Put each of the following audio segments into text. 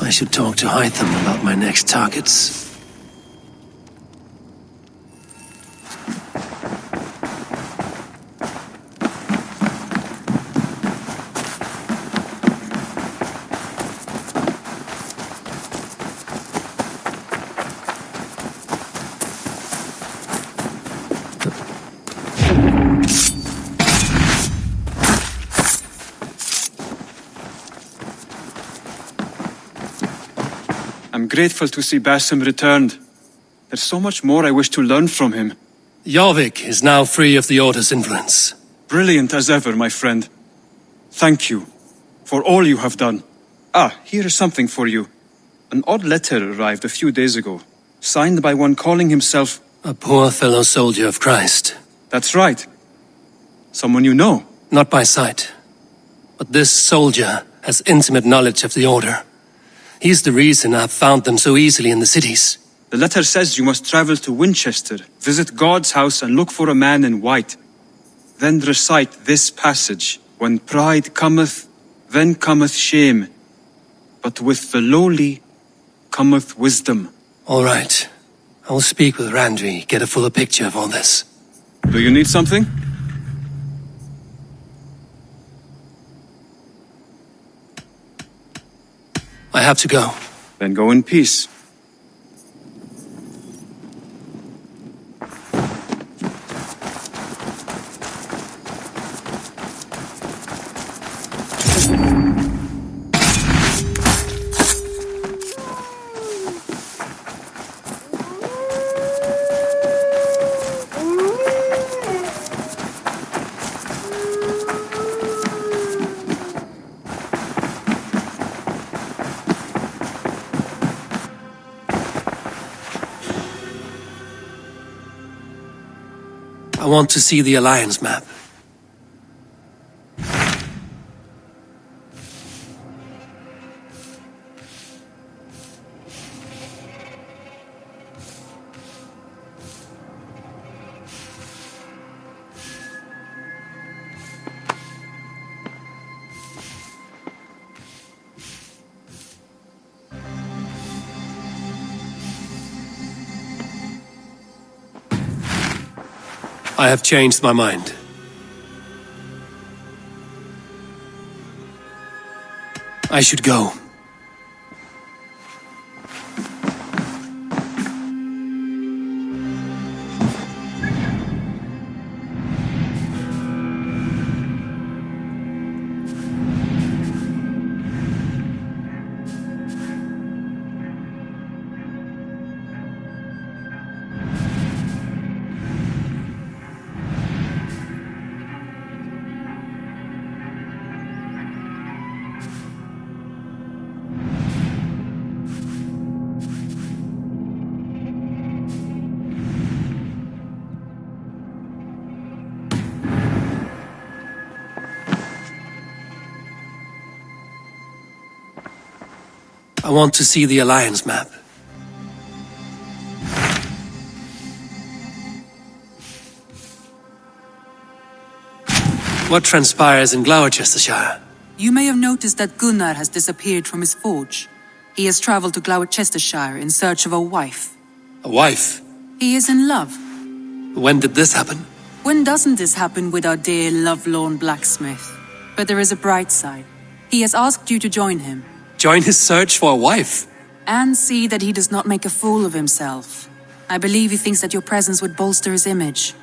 I should talk to Hytham about my next targets. I'm grateful to see Basim returned. There's so much more I wish to learn from him. Jorvik is now free of the Order's influence. Brilliant as ever, my friend. Thank you for all you have done. Here is something for you. An odd letter arrived a few days ago, signed by one calling himself... A poor fellow soldier of Christ. That's right. Someone you know. Not by sight. But this soldier has intimate knowledge of the Order. He's the reason I've found them so easily in the cities. The letter says you must travel to Winchester, visit God's house and look for a man in white. Then recite this passage. When pride cometh, then cometh shame. But with the lowly cometh wisdom. All right. I will speak with Randri, get a fuller picture of all this. Do you need something? I have to go. Then go in peace. I want to see the Alliance map. I have changed my mind. I should go. I want to see the Alliance map. What transpires in Gloucestershire? You may have noticed that Gunnar has disappeared from his forge. He has traveled to Gloucestershire in search of a wife. A wife? He is in love. When did this happen? When doesn't this happen with our dear lovelorn blacksmith? But there is a bright side. He has asked you to join him. Join his search for a wife? And see that he does not make a fool of himself. I believe he thinks that your presence would bolster his image.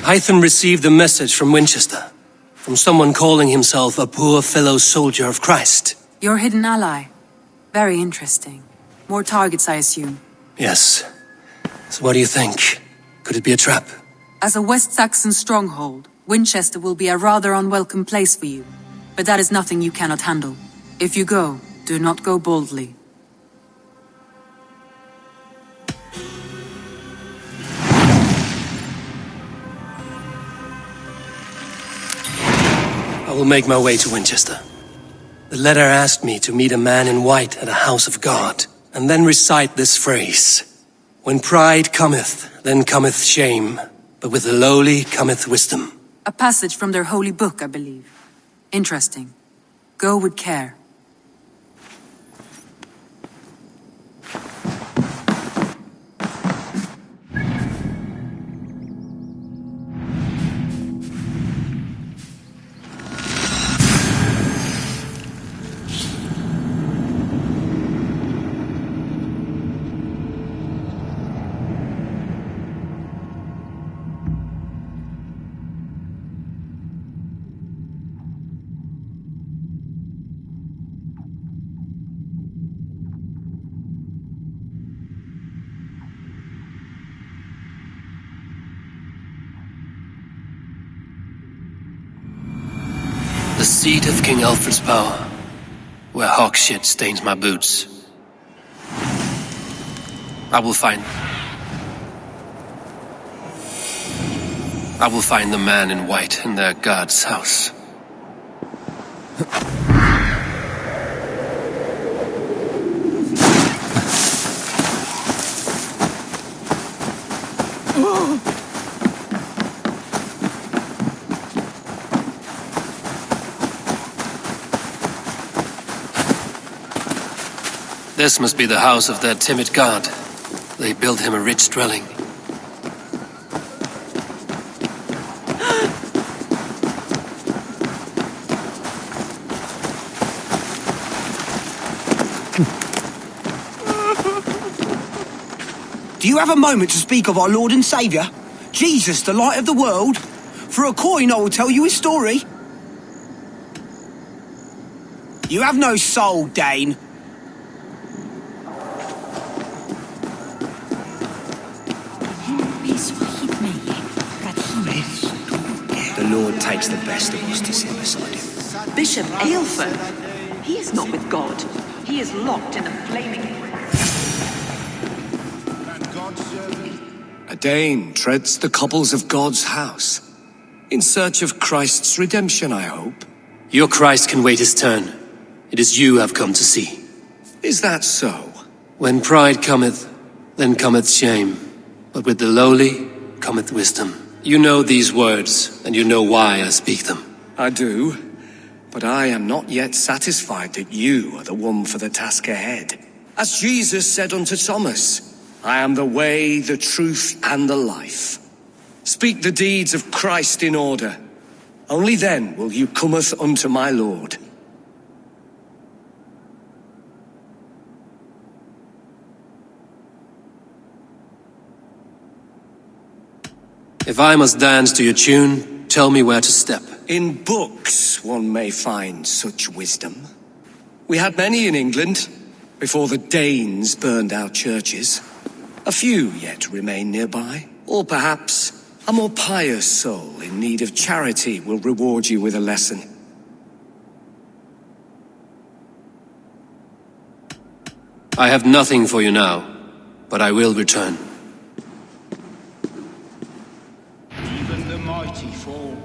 Hytham received a message from Winchester. From someone calling himself a poor fellow soldier of Christ. Your hidden ally. Very interesting. More targets, I assume. Yes. So what do you think? Could it be a trap? As a West Saxon stronghold, Winchester will be a rather unwelcome place for you. But that is nothing you cannot handle. If you go, do not go boldly. I will make my way to Winchester. The letter asked me to meet a man in white at a house of God, and then recite this phrase. When pride cometh, then cometh shame. but with the lowly cometh wisdom. A passage from their holy book, I believe. Interesting. Go with care. The seat of King Alfred's power, where hawk shit stains my boots. I will find the man in white in their god's house. This must be the house of their timid god. They built him a rich dwelling. Do you have a moment to speak of our Lord and Saviour? Jesus, the light of the world? For a coin I will tell you his story. You have no soul, Dane. The Lord takes the best of us to sit beside him. Bishop Eivor, he is not with God. He is locked in a flaming... A Dane treads the cobbles of God's house. In search of Christ's redemption, I hope. Your Christ can wait his turn. It is you I've come to see. Is that so? When pride cometh, then cometh shame. But with the lowly cometh wisdom. You know these words, and you know why I speak them. I do, but I am not yet satisfied that you are the one for the task ahead. As Jesus said unto Thomas, I am the way, the truth, and the life. Speak the deeds of Christ in order. Only then will you cometh unto my Lord. If I must dance to your tune, tell me where to step. In books one may find such wisdom. We had many in England, before the Danes burned our churches. A few yet remain nearby. Or perhaps a more pious soul in need of charity will reward you with a lesson. I have nothing for you now, but I will return. Even the mighty fall,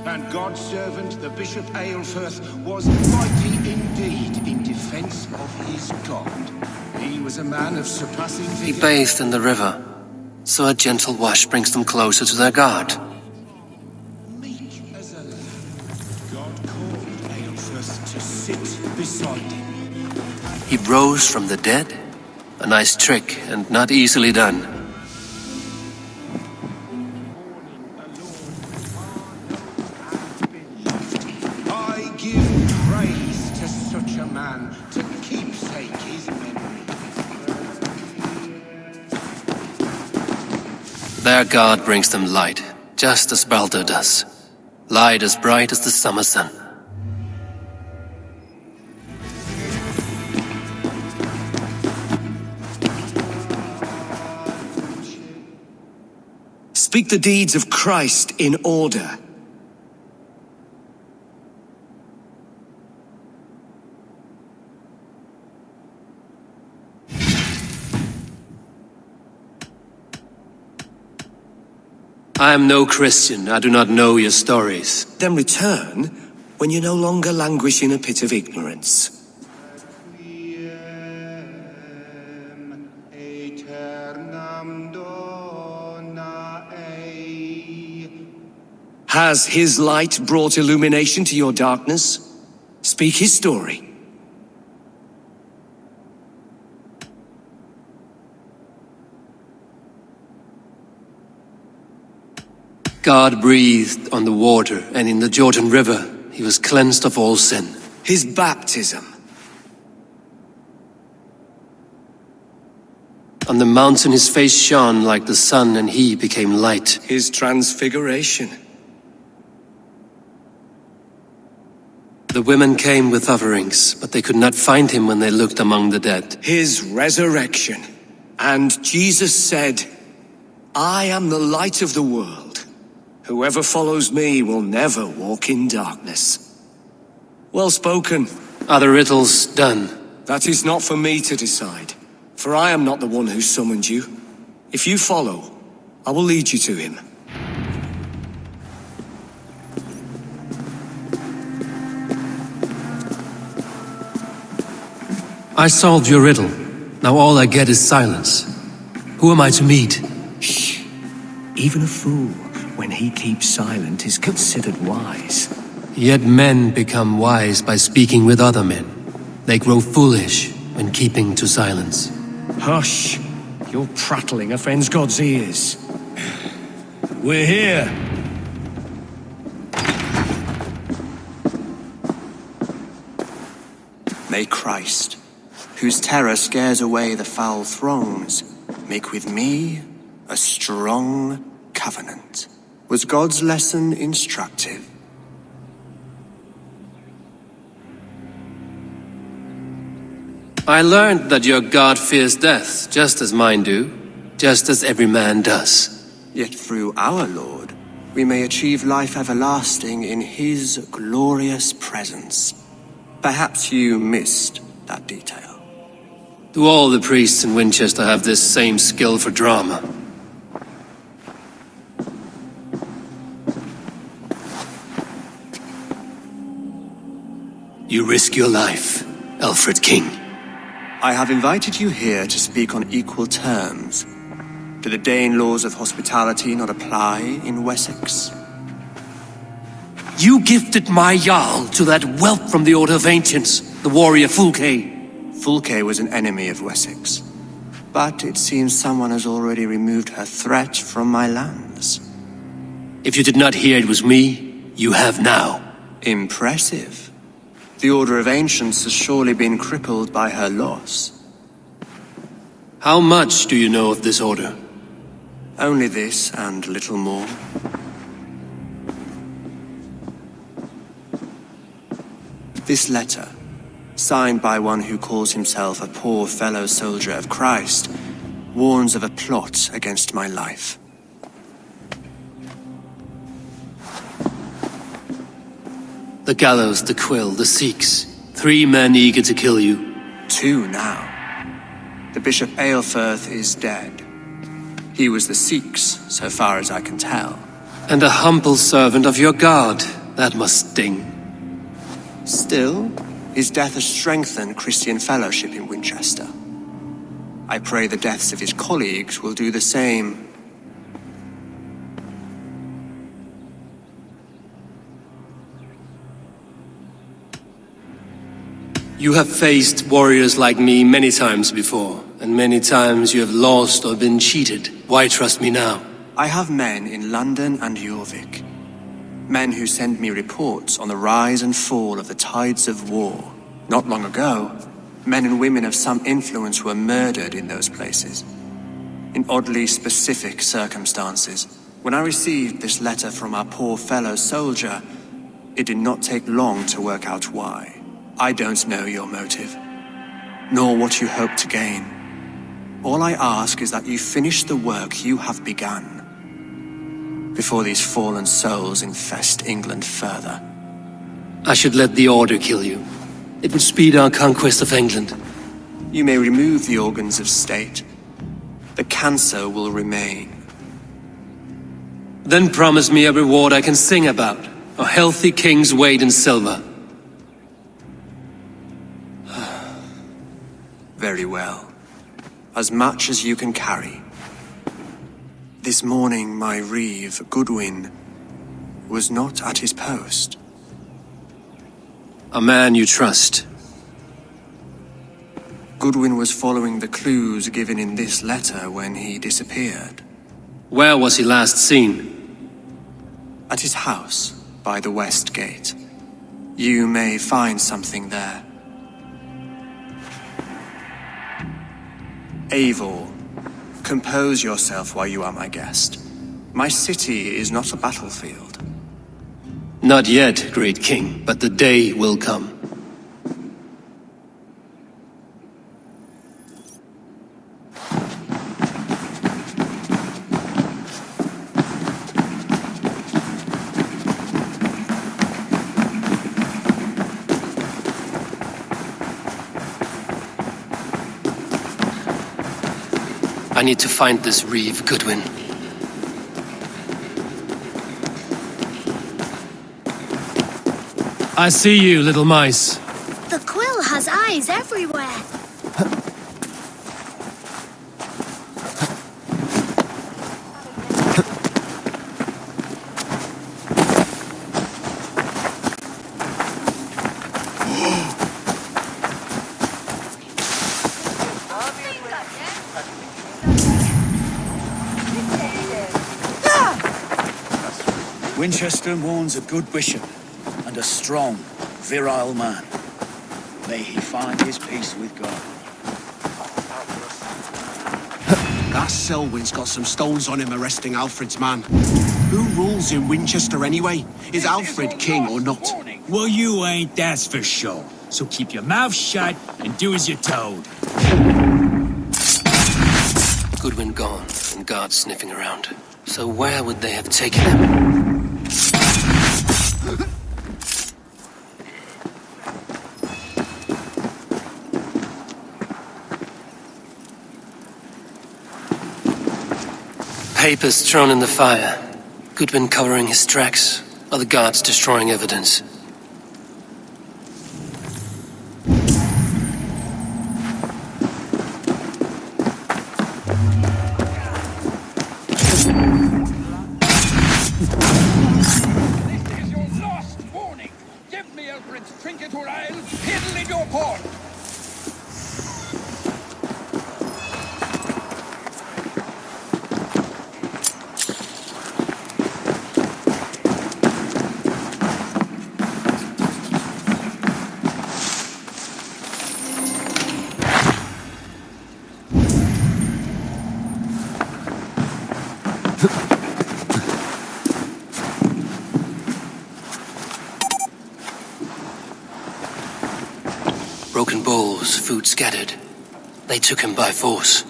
and God's servant, the Bishop Eilfirth, was mighty indeed in defense of his God. He was a man of surpassing He vigor. bathed in the river, so a gentle wash brings them closer to their God. Meek as a lamb, God called Eilfirth to sit beside him. He rose from the dead? A nice trick, and not easily done. I give praise to such a man, to keepsake his memory. Their God brings them light, just as Baldur does. Light as bright as the summer sun. Speak the deeds of Christ in order. I am no Christian, I do not know your stories. Then return when you no longer languish in a pit of ignorance. Aeternam dona ei Has his light brought illumination to your darkness? Speak his story. God breathed on the water, and in the Jordan River he was cleansed of all sin. His baptism. On the mountain his face shone like the sun, and he became light. His transfiguration. The women came with offerings, but they could not find him when they looked among the dead. His resurrection. And Jesus said, I am the light of the world. Whoever follows me will never walk in darkness. Well spoken. Are the riddles done? That is not for me to decide, for I am not the one who summoned you. If you follow, I will lead you to him. I solved your riddle. Now all I get is silence. Who am I to meet? Shh. Even a fool, when he keeps silent, is considered wise. Yet men become wise by speaking with other men. They grow foolish when keeping to silence. Hush! Your prattling offends God's ears. We're here. May Christ, whose terror scares away the foul throngs, make with me a strong covenant. Was God's lesson instructive? I learned that your God fears death, just as mine do, just as every man does. Yet through our Lord, we may achieve life everlasting in his glorious presence. Perhaps you missed that detail. Do all the priests in Winchester have this same skill for drama? You risk your life, Alfred King. I have invited you here to speak on equal terms. Do the Dane laws of hospitality not apply in Wessex? You gifted my Jarl to that whelp from the Order of Ancients, the warrior Fulke. Fulke was an enemy of Wessex. But it seems someone has already removed her threat from my lands. If you did not hear it was me, you have now. Impressive. The Order of Ancients has surely been crippled by her loss. How much do you know of this order? Only this and little more. This letter, signed by one who calls himself a poor fellow soldier of Christ, warns of a plot against my life. The gallows, the quill, the Sikhs. 3 men eager to kill you. 2 now. The Bishop Aelfirth is dead. He was the Sikhs, so far as I can tell. And a humble servant of your God. That must sting. Still, his death has strengthened Christian fellowship in Winchester. I pray the deaths of his colleagues will do the same. You have faced warriors like me many times before, and many times you have lost or been cheated. Why trust me now? I have men in London and Jorvik. Men who send me reports on the rise and fall of the tides of war. Not long ago, men and women of some influence were murdered in those places. In oddly specific circumstances. When I received this letter from our poor fellow soldier, it did not take long to work out why. I don't know your motive, nor what you hope to gain. All I ask is that you finish the work you have begun, before these fallen souls infest England further. I should let the Order kill you. It would speed our conquest of England. You may remove the organs of state. The cancer will remain. Then promise me a reward I can sing about. A healthy king's weight in silver. Very well. As much as you can carry. This morning my reeve, Goodwin, was not at his post. A man you trust. Goodwin was following the clues given in this letter when he disappeared. Where was he last seen? At his house, by the west gate. You may find something there. Eivor, compose yourself while you are my guest. My city is not a battlefield. Not yet, great king, but the day will come. I need to find this reeve, Goodwin. I see you, little mice. The quill has eyes everywhere. Winchester mourns a good bishop and a strong, virile man. May he find his peace with God. That Selwyn's got some stones on him arresting Alfred's man. Who rules in Winchester anyway? Is Alfred king or not? Well, you ain't, that's for sure. So keep your mouth shut and do as you're told. Goodwin gone, and guards sniffing around. So where would they have taken him? Papers thrown in the fire. Goodwin covering his tracks. Other guards destroying evidence. Broken bowls, food scattered. They took him by force.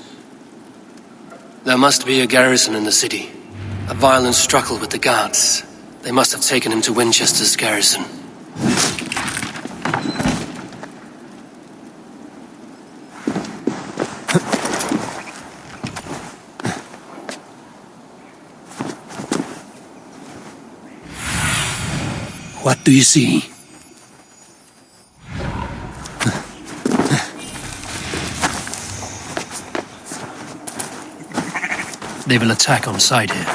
There must be a garrison in the city. A violent struggle with the guards. They must have taken him to Winchester's garrison. What do you see? They will attack on sight here.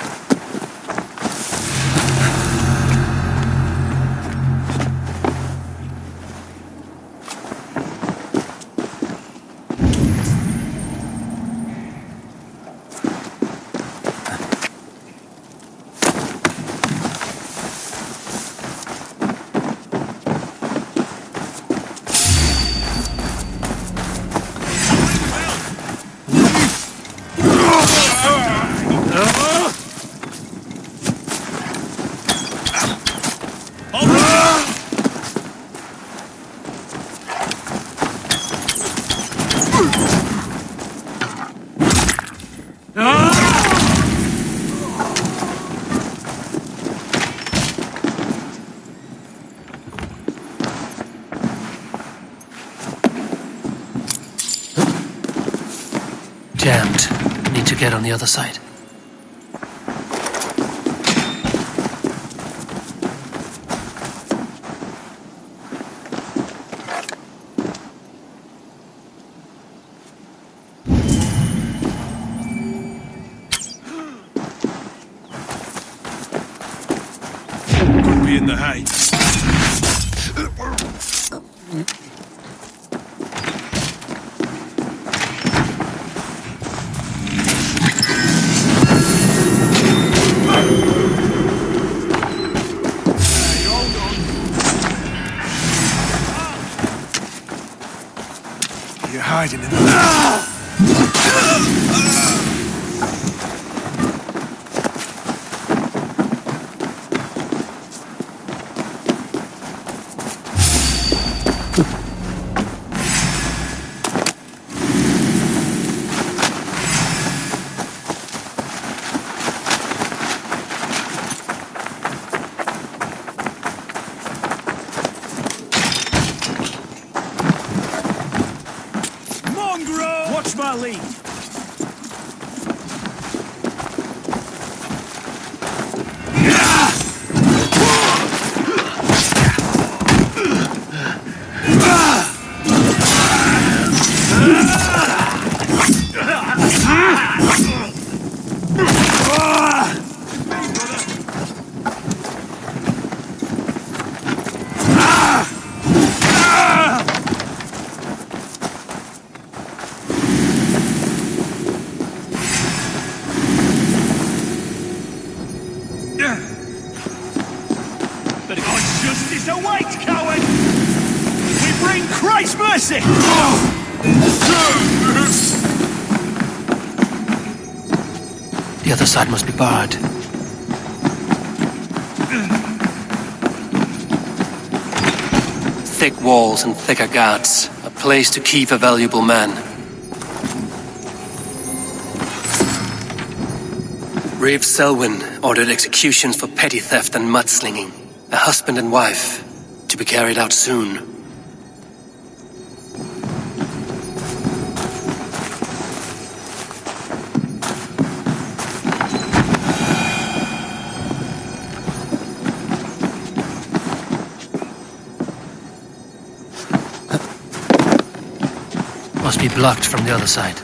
Jammed. Need to get on the other side. in the hay. You're hiding in the... Watch my lead. But God's justice awaits, coward! We bring Christ's mercy! The other side must be barred. Thick walls and thicker guards. A place to keep a valuable man. Reeve Selwyn ordered executions for petty theft and mudslinging. A husband and wife, to be carried out soon. Must be blocked from the other side.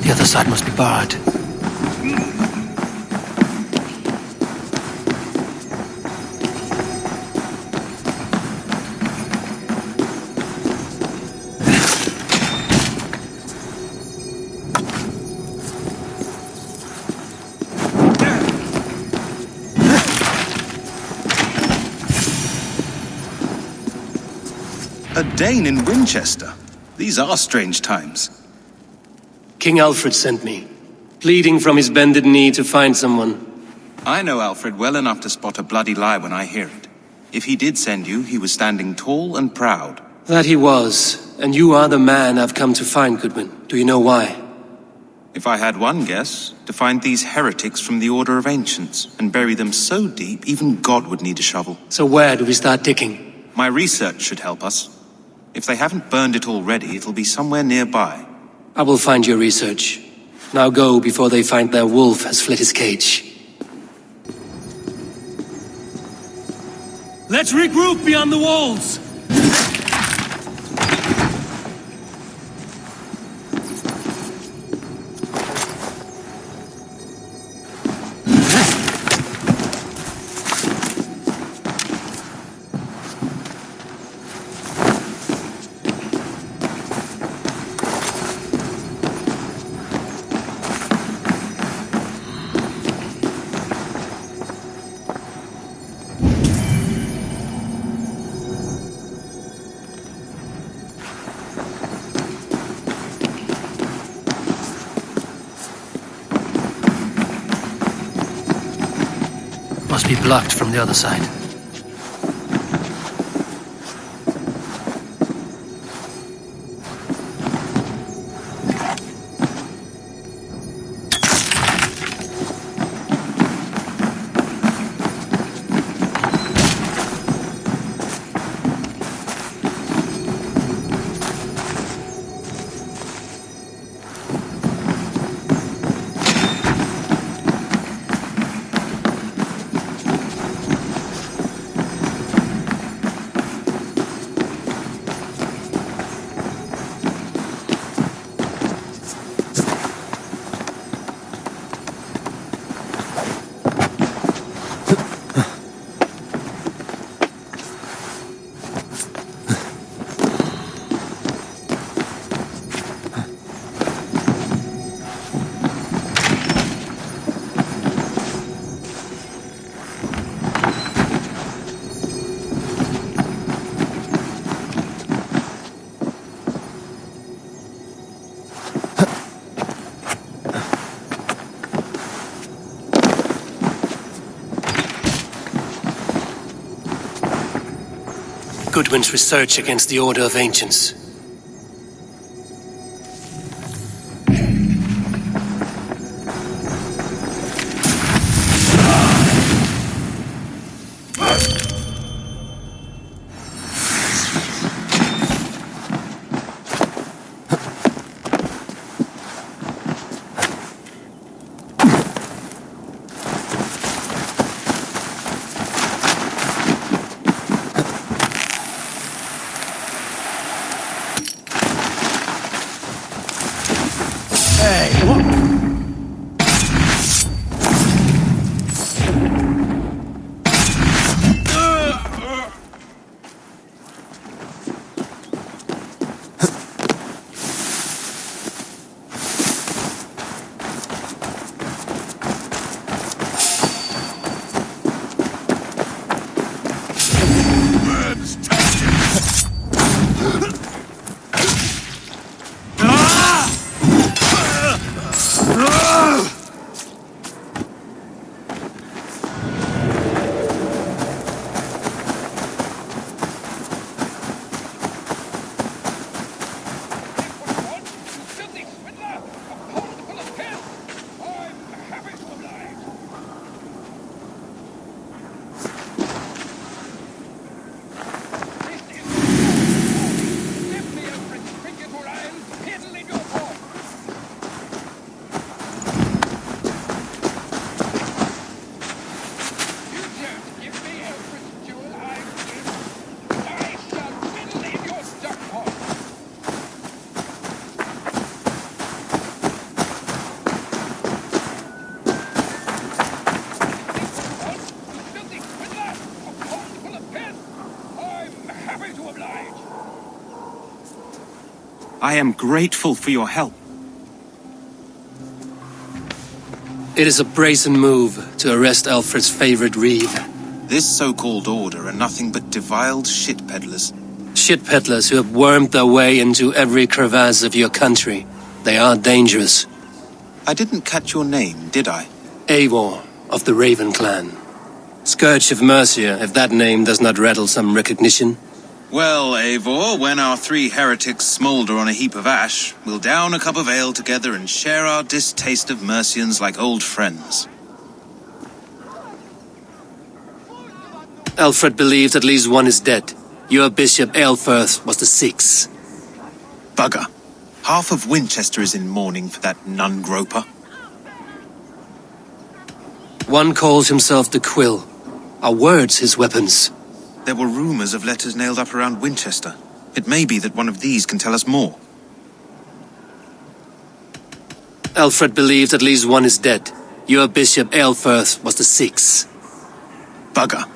The other side must be barred. A Dane in Winchester? These are strange times. King Alfred sent me, pleading from his bended knee to find someone. I know Alfred well enough to spot a bloody lie when I hear it. If he did send you, he was standing tall and proud. That he was, and you are the man I've come to find, Goodwin. Do you know why? If I had one guess, to find these heretics from the Order of Ancients, and bury them so deep, even God would need a shovel. So where do we start digging? My research should help us. If they haven't burned it already, it'll be somewhere nearby. I will find your research. Now go before they find their wolf has fled his cage. Let's regroup beyond the walls! Must be blocked from the other side. Goodwin's research against the Order of Ancients. I am grateful for your help. It is a brazen move to arrest Alfred's favorite reeve. This so-called order are nothing but deviled shit peddlers. Shit peddlers who have wormed their way into every crevasse of your country. They are dangerous. I didn't catch your name, did I? Eivor, of the Raven clan. Scourge of Mercia, if that name does not rattle some recognition. Well, Eivor, when our three heretics smoulder on a heap of ash, we'll down a cup of ale together and share our distaste of Mercians like old friends. Alfred believes at least one is dead. Your Bishop Aelfirth was the sixth. Bugger. Half of Winchester is in mourning for that nun-groper. One calls himself the Quill. Are words his weapons? There were rumors of letters nailed up around Winchester. It may be that one of these can tell us more. Alfred believes at least one is dead. Your Bishop Aelfirth was the sixth. Bugger.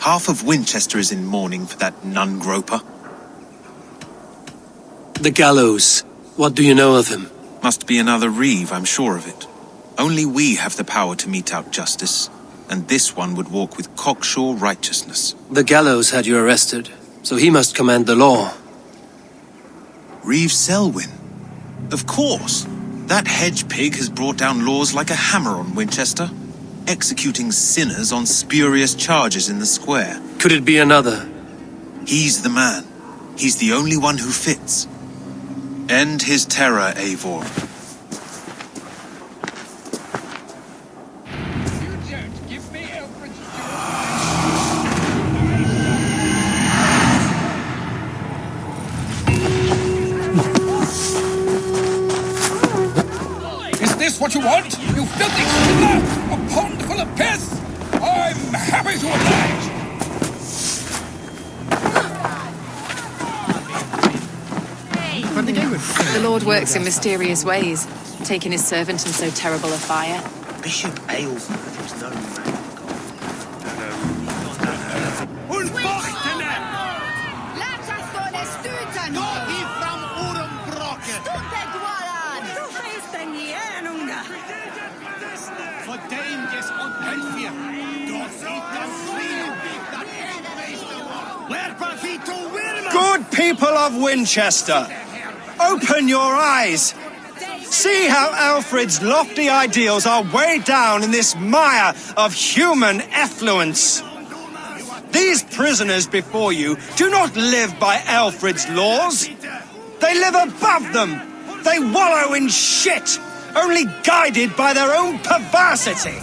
Half of Winchester is in mourning for that nun-groper. The gallows. What do you know of him? Must be another reeve, I'm sure of it. Only we have the power to mete out justice. And this one would walk with cocksure righteousness. The gallows had you arrested, so he must command the law. Reeve Selwyn? Of course! That hedge pig has brought down laws like a hammer on Winchester, executing sinners on spurious charges in the square. Could it be another? He's the man. He's the only one who fits. End his terror, Eivor. Is this what you want? You filthy swindler! A pond full of piss! I'm happy to oblige! The Lord works in mysterious ways, taking his servant in so terrible a fire. Bishop Aelfirth was no man of Good people of Winchester, open your eyes. See how Alfred's lofty ideals are weighed down in this mire of human effluence. These prisoners before you do not live by Alfred's laws. They live above them. They wallow in shit, only guided by their own perversity.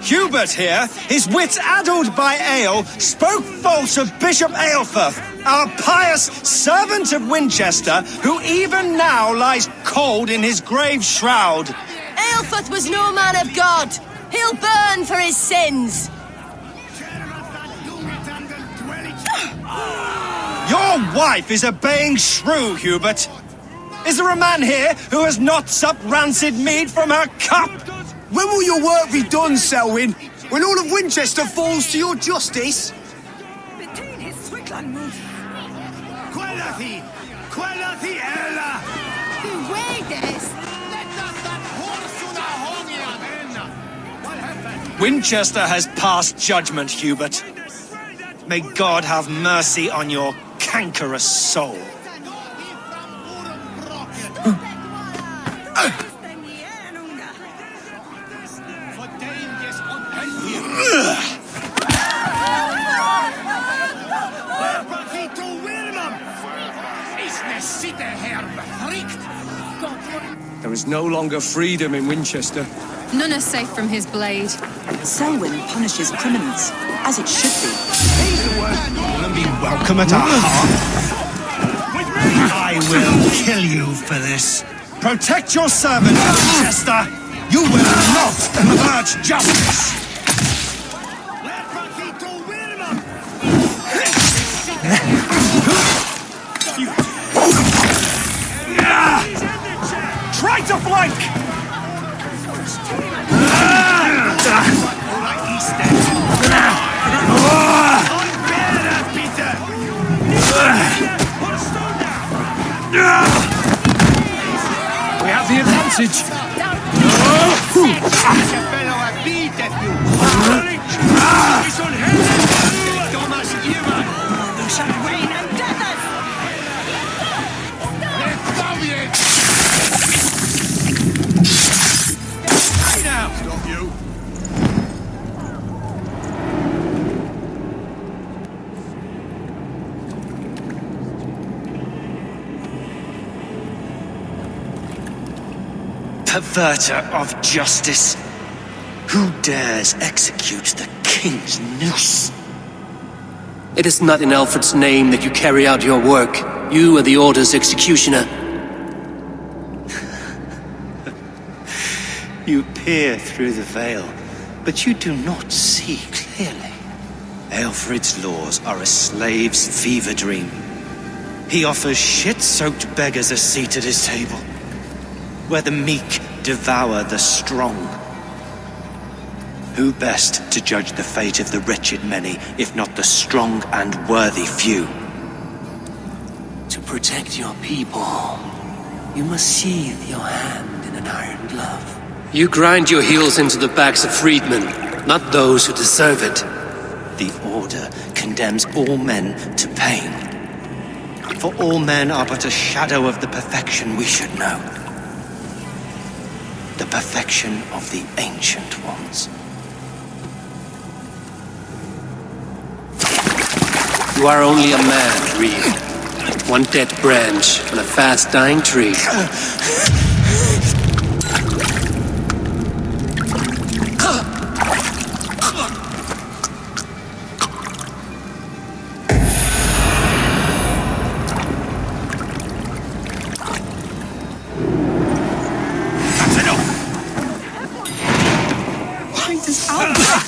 Hubert here, his wits addled by ale, spoke false of Bishop Aelfirth, our pious servant of Winchester, who even now lies cold in his grave shroud. Aelfirth was no man of God. He'll burn for his sins. Your wife is a baying shrew, Hubert. Is there a man here who has not supped rancid mead from her cup? When will your work be done, Selwyn? When all of Winchester falls to your justice? Winchester has passed judgment, Hubert. May God have mercy on your cankerous soul. There is no longer freedom in Winchester. None are safe from his blade. Selwyn punishes criminals, as it should be. Will be welcome at our hearth. I will kill you for this. Protect your servant, Winchester. You will not avert justice. Try to flank! We have the advantage. Stop you. Perverter of justice. Who dares execute the king's noose? It is not in Alfred's name that you carry out your work. You are the Order's executioner. You peer through the veil, but you do not see clearly. Alfred's laws are a slave's fever dream. He offers shit-soaked beggars a seat at his table, where the meek devour the strong. Who best to judge the fate of the wretched many, if not the strong and worthy few? To protect your people, you must sheathe your hand in an iron glove. You grind your heels into the backs of freedmen, not those who deserve it. The Order condemns all men to pain. For all men are but a shadow of the perfection we should know. The perfection of the Ancient Ones. You are only a man, Reeve. One dead branch on a fast-dying tree.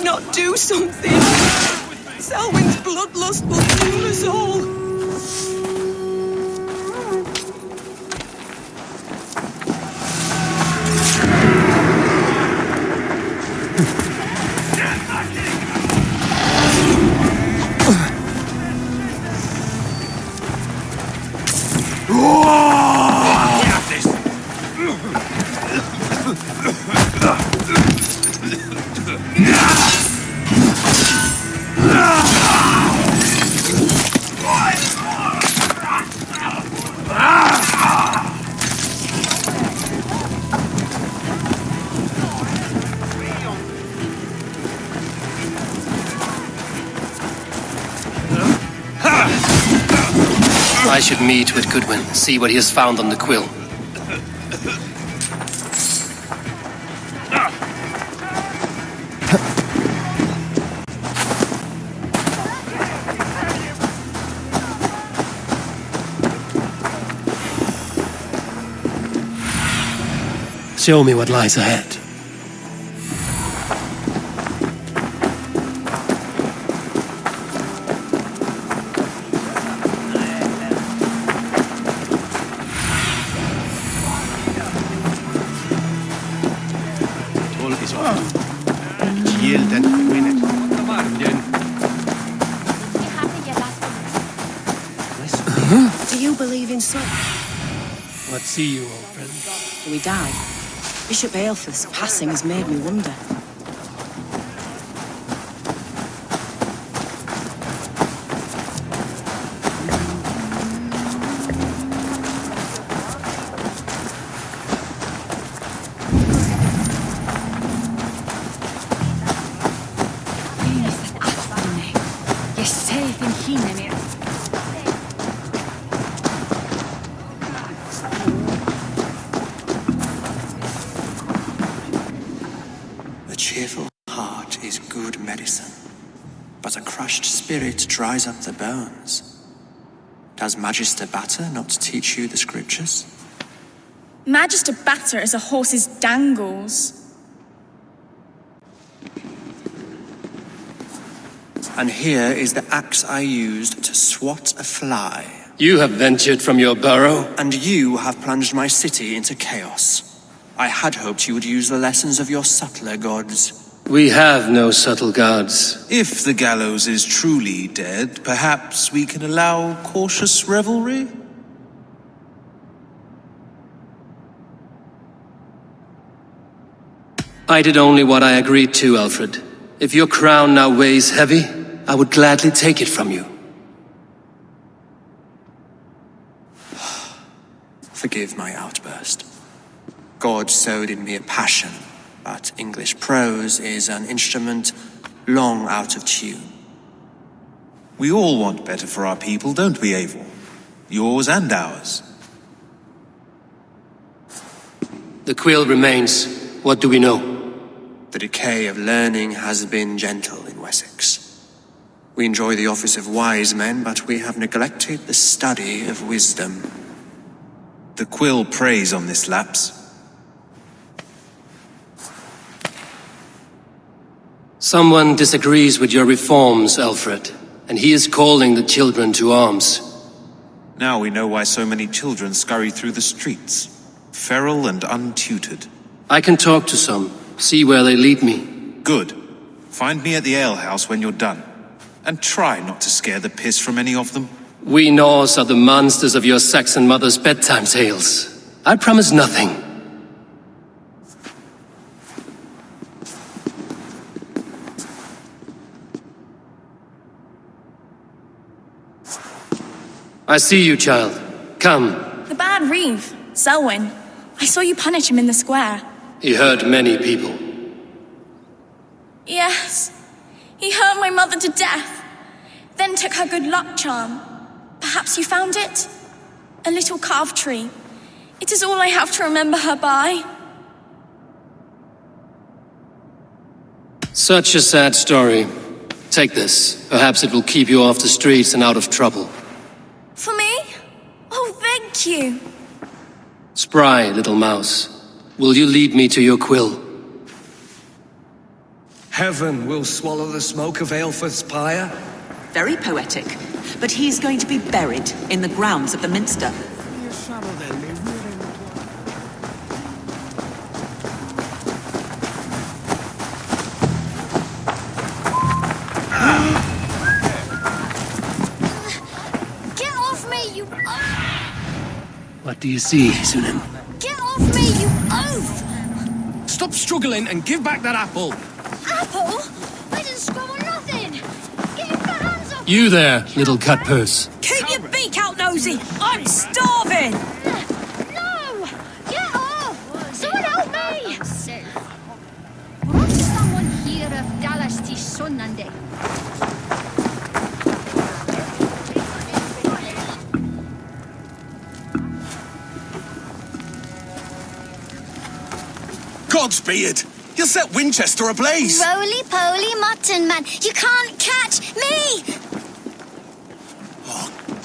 Not do something. Selwyn's bloodlust will kill us all. I should meet with Goodwin, see what he has found on the quill. Show me what lies ahead. Do you believe in souls? What see you, old friend? Do we die? Bishop Aelfirth's passing has made me wonder. A cheerful heart is good medicine, but a crushed spirit dries up the bones. Does Magister Batter not teach you the scriptures? Magister Batter is a horse's dangles. And here is the axe I used to swat a fly. You have ventured from your burrow? And you have plunged my city into chaos. I had hoped you would use the lessons of your subtler gods. We have no subtle gods. If the gallows is truly dead, perhaps we can allow cautious revelry? I did only what I agreed to, Alfred. If your crown now weighs heavy, I would gladly take it from you. Forgive my outburst. God sowed in me a passion, but English prose is an instrument long out of tune. We all want better for our people, don't we, Eivor? Yours and ours. The quill remains. What do we know? The decay of learning has been gentle in Wessex. We enjoy the office of wise men, but we have neglected the study of wisdom. The quill preys on this lapse. Someone disagrees with your reforms, Alfred, and he is calling the children to arms. Now we know why so many children scurry through the streets, feral and untutored. I can talk to some, see where they lead me. Good. Find me at the alehouse when you're done. And try not to scare the piss from any of them. We Norse are the monsters of your Saxon mother's bedtime tales. I promise nothing. I see you, child. Come. The bad Reeve, Selwyn. I saw you punish him in the square. He hurt many people. Yes. He hurt my mother to death. Then took her good luck charm. Perhaps you found it? A little carved tree. It is all I have to remember her by. Such a sad story. Take this. Perhaps it will keep you off the streets and out of trouble. For me? Oh, thank you. Spry, little mouse. Will you lead me to your quill? Heaven will swallow the smoke of Aelfirth's pyre. Very poetic. But he's going to be buried in the grounds of the minster. Get off me, you What do you see, Sunim? Get off me, you oaf! Stop struggling and give back that apple. Apple? I didn't scrabble nothing! Get your hands off! You there, little cut purse. Keep your beak out, nosy! I'm starving! No! Get off! Someone help me! What's someone here of Dallas to Sunday? God's beard! You'll set Winchester ablaze! Roly-poly mutton man, you can't catch me!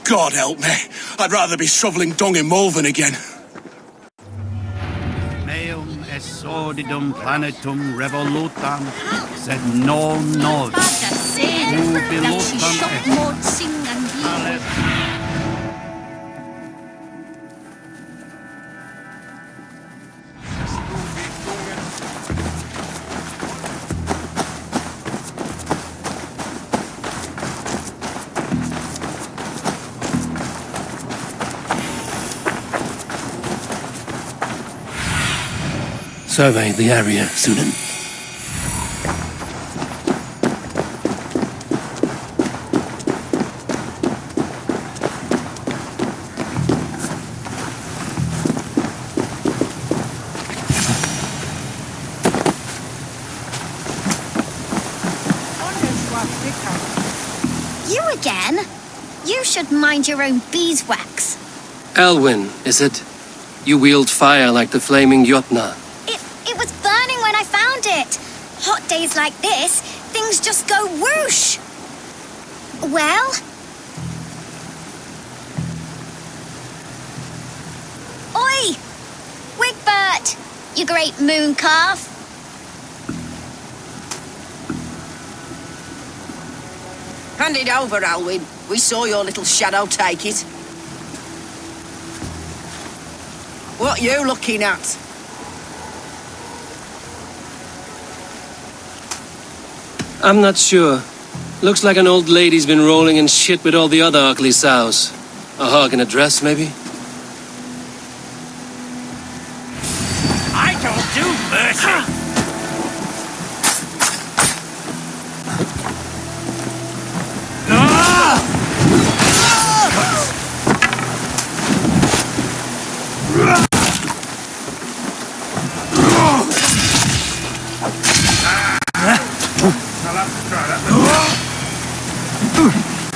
God help me. I'd rather be shoveling dung in Malvern again. Meum est sordidum planetum revolutam, sed non nos. Ubilutam est. Survey the area, Sunan. You again? You should mind your own beeswax. Elwyn, is it? You wield fire like the flaming Jotnar. It was burning when I found it. Hot days like this, things just go whoosh. Well? Oi! Wigbert! You great moon calf. Hand it over, Alwyn. We saw your little shadow take it. What you looking at? I'm not sure. Looks like an old lady's been rolling in shit with all the other ugly sows. A hog in a dress, maybe? I don't do mercy!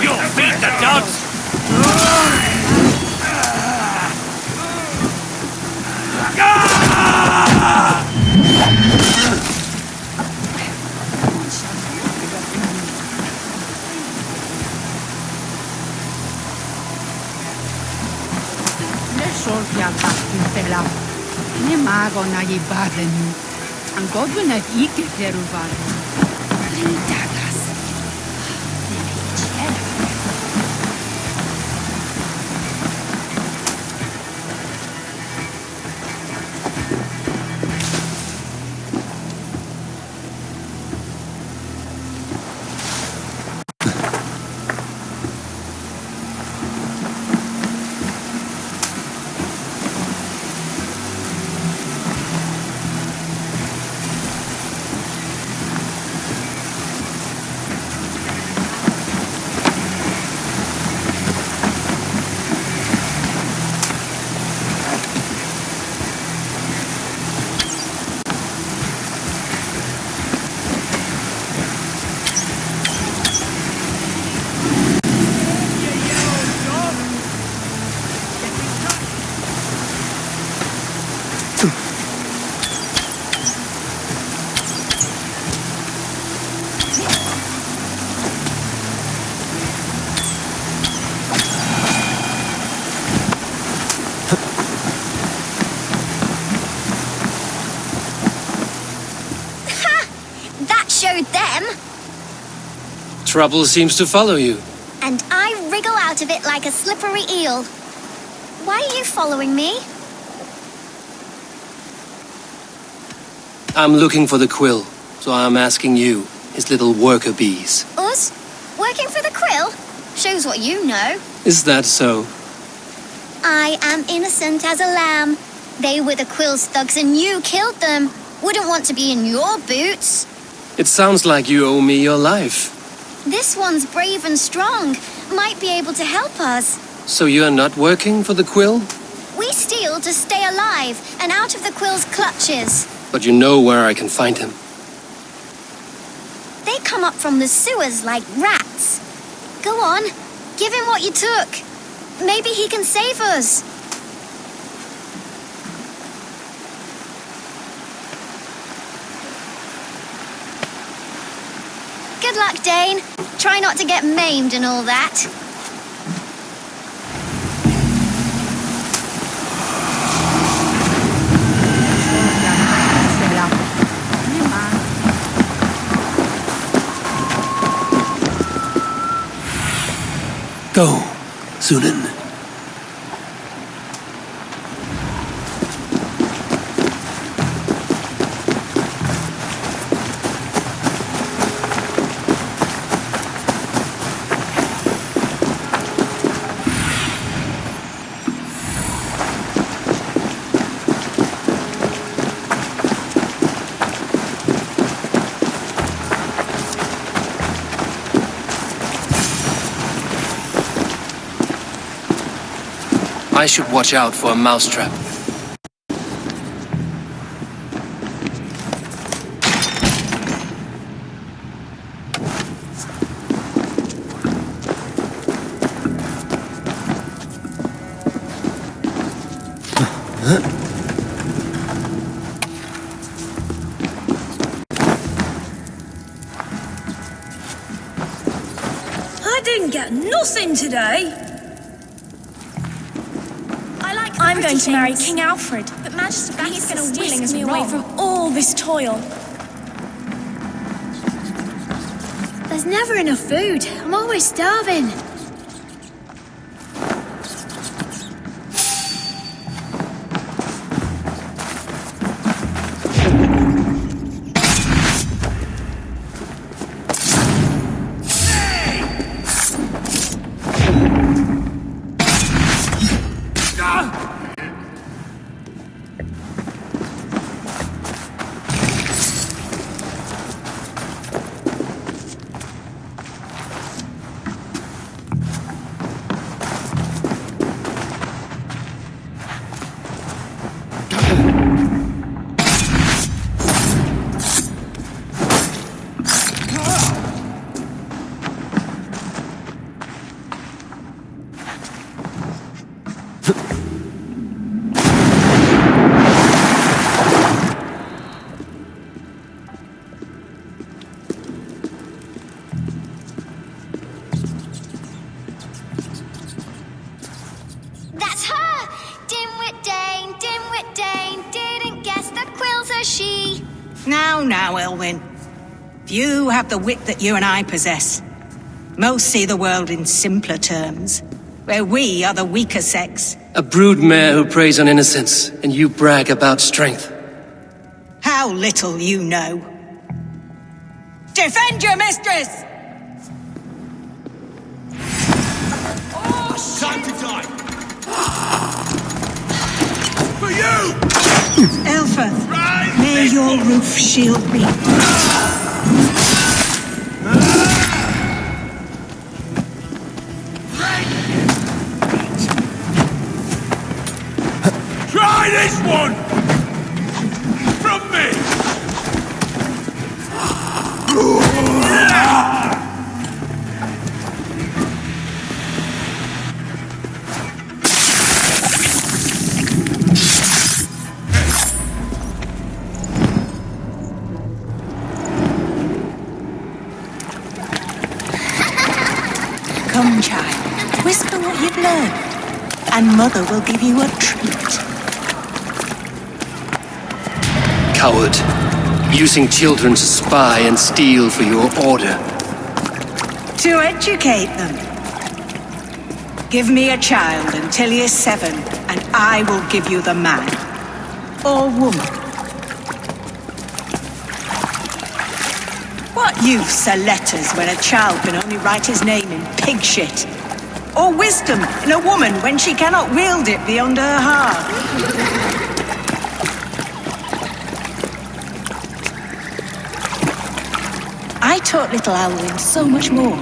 You'll feed the dogs! Ne mago na je badenu. An Godwin had ike teruvar. Dagas. Them, Trouble seems to follow you. and I wriggle out of it like a slippery eel. Why are you following me? I'm looking for the quill, so I'm asking you, his little worker bees. Us? Working for the quill? Shows what you know. Is that so? I am innocent as a lamb. They were the quill's thugs and you killed them. Wouldn't want to be in your boots. It sounds like you owe me your life. This one's brave and strong. Might be able to help us. So you're not working for the quill? We steal to stay alive and out of the quill's clutches. But you know where I can find him. They come up from the sewers like rats. Go on, give him what you took. Maybe he can save us. Good luck, Dane. Try not to get maimed and all that. Go, Sunan. I should watch out for a mousetrap. I didn't get nothing today. I'm going to marry King Alfred, but Magister He's going to whisk me away from all this toil. There's never enough food. I'm always starving. That's her! Dimwit Dane, didn't guess the quill's a she. Now, Elwyn. Few have the wit that you and I possess. Most see the world in simpler terms, where we are the weaker sex. A broodmare who preys on innocence, and you brag about strength. How little you know. Defend your mistress! Time to die! For you! Elfeth, may your roof shield me. Try this one! From me! Come, child, whisper what you've learned, and Mother will give you a treat. Coward. Using children to spy and steal for your order. To educate them. Give me a child until he is 7, and I will give you the man. Or woman. What use are letters when a child can only write his name in pig shit? Or wisdom in a woman when she cannot wield it beyond her heart? I taught little Alwyn so much more.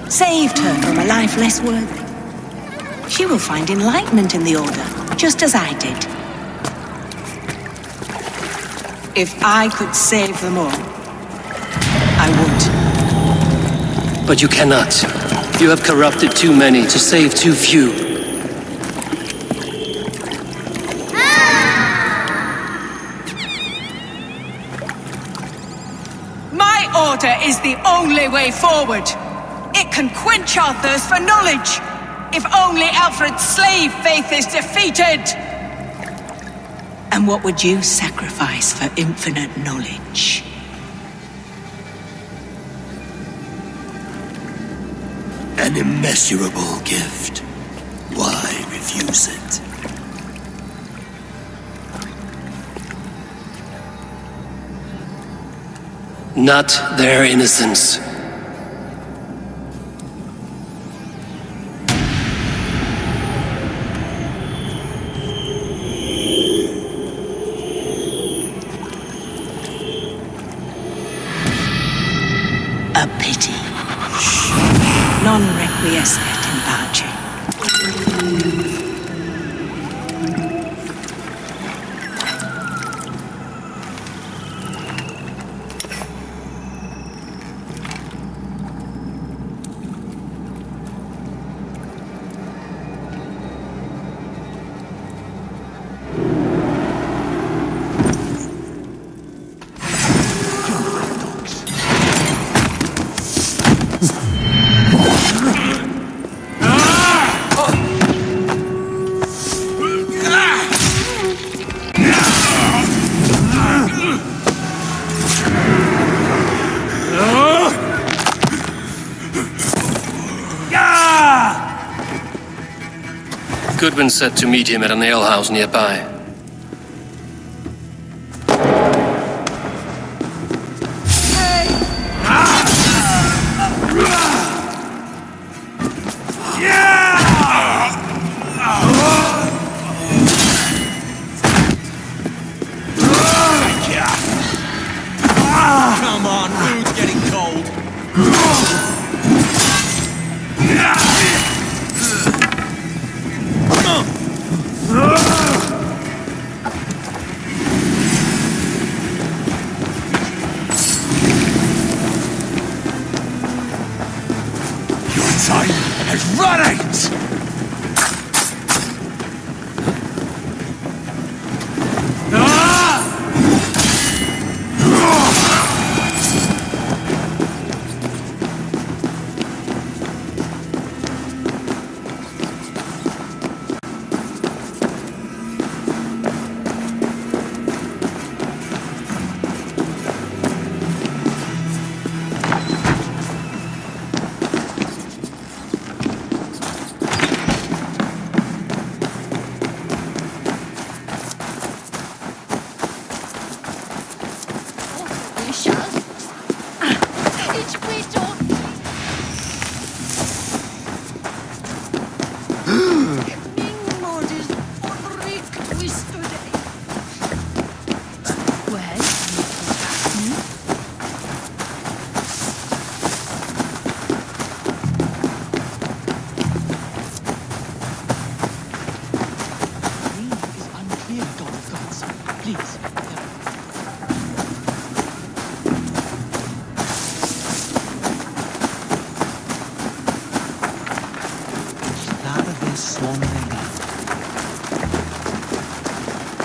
Saved her from a life less worthy. She will find enlightenment in the Order, just as I did. If I could save them all, I would. But you cannot. You have corrupted too many to save too few. My order is the only way forward. It can quench our thirst for knowledge. If only Alfred's slave faith is defeated! And what would you sacrifice for infinite knowledge? An immeasurable gift. Why refuse it? Not their innocence. A pity. Non requiescat in pace. Goodwin said to meet him at an alehouse nearby. Come on, food's getting cold. Your time has run out!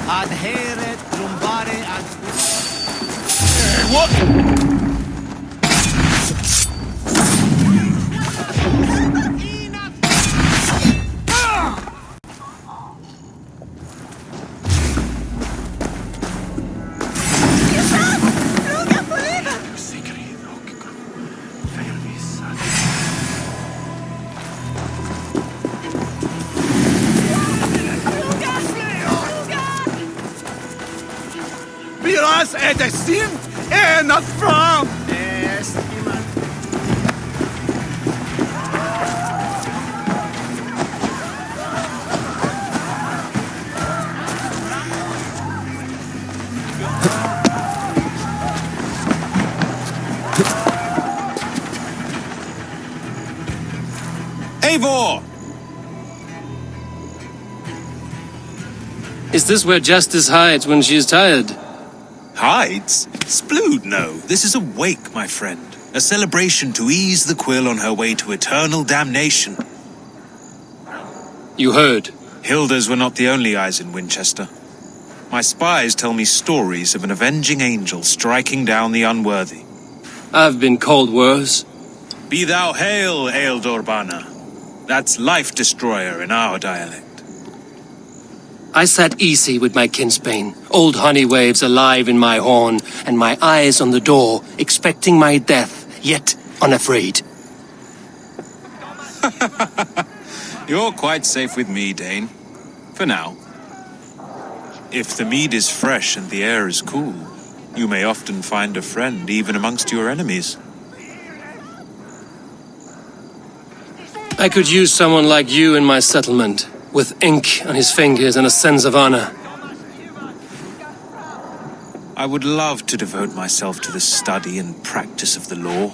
Adhere trumbare ad... What? Miras edestin not from. Eivor! Is this where justice hides when she is tired? Hides? Splood, no. This is a wake, my friend. A celebration to ease the quill on her way to eternal damnation. You heard. Hilda's were not the only eyes in Winchester. My spies tell me stories of an avenging angel striking down the unworthy. I've been called worse. Be thou hail, Eildorbana. That's life destroyer in our dialect. I sat easy with my kinsbane, old honey waves alive in my horn, and my eyes on the door, expecting my death, yet unafraid. You're quite safe with me, Dane. For now. If the mead is fresh and the air is cool, you may often find a friend even amongst your enemies. I could use someone like you in my settlement, with ink on his fingers and a sense of honor. I would love to devote myself to the study and practice of the law.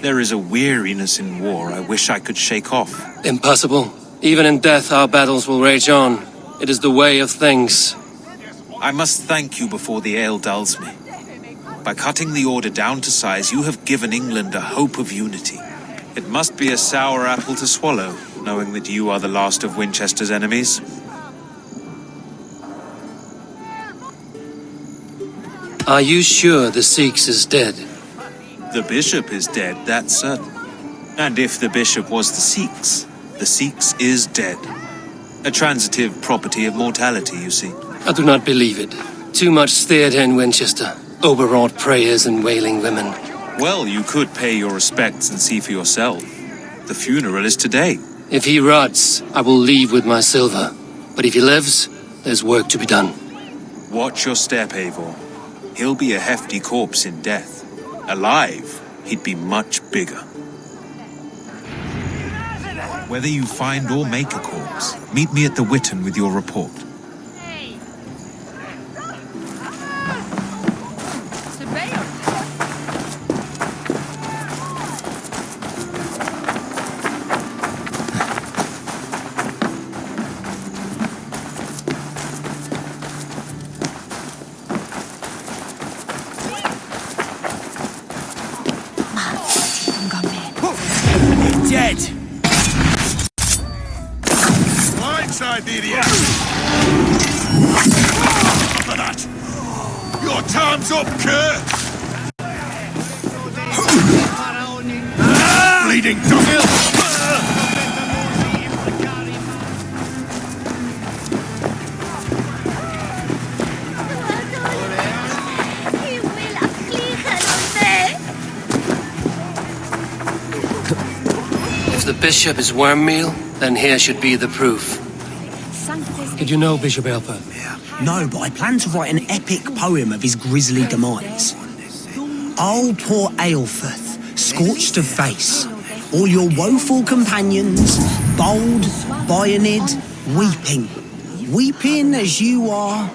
There is a weariness in war I wish I could shake off. Impossible. Even in death our battles will rage on. It is the way of things. I must thank you before the ale dulls me. By cutting the order down to size, you have given England a hope of unity. It must be a sour apple to swallow, knowing that you are the last of Winchester's enemies. Are you sure the Sikhs is dead? The bishop is dead, that's certain. And if the bishop was the Sikhs is dead. A transitive property of mortality, you see. I do not believe it. Too much theatre in Winchester. Overwrought prayers and wailing women. Well, you could pay your respects and see for yourself. The funeral is today. If he rots, I will leave with my silver. But if he lives, there's work to be done. Watch your step, Eivor. He'll be a hefty corpse in death. Alive, he'd be much bigger. Whether you find or make a corpse, meet me at the Witten with your report. Dead! Blindside the idiot! For that! Your time's up, Kurt! Bleeding dog! If the bishop is worm meal, then here should be the proof. Did you know Bishop Eilfer? No, but I plan to write an epic poem of his grisly demise. Oh, poor Aelfirth, scorched of face, all your woeful companions, bold, bayoneted, weeping. Weeping as you are...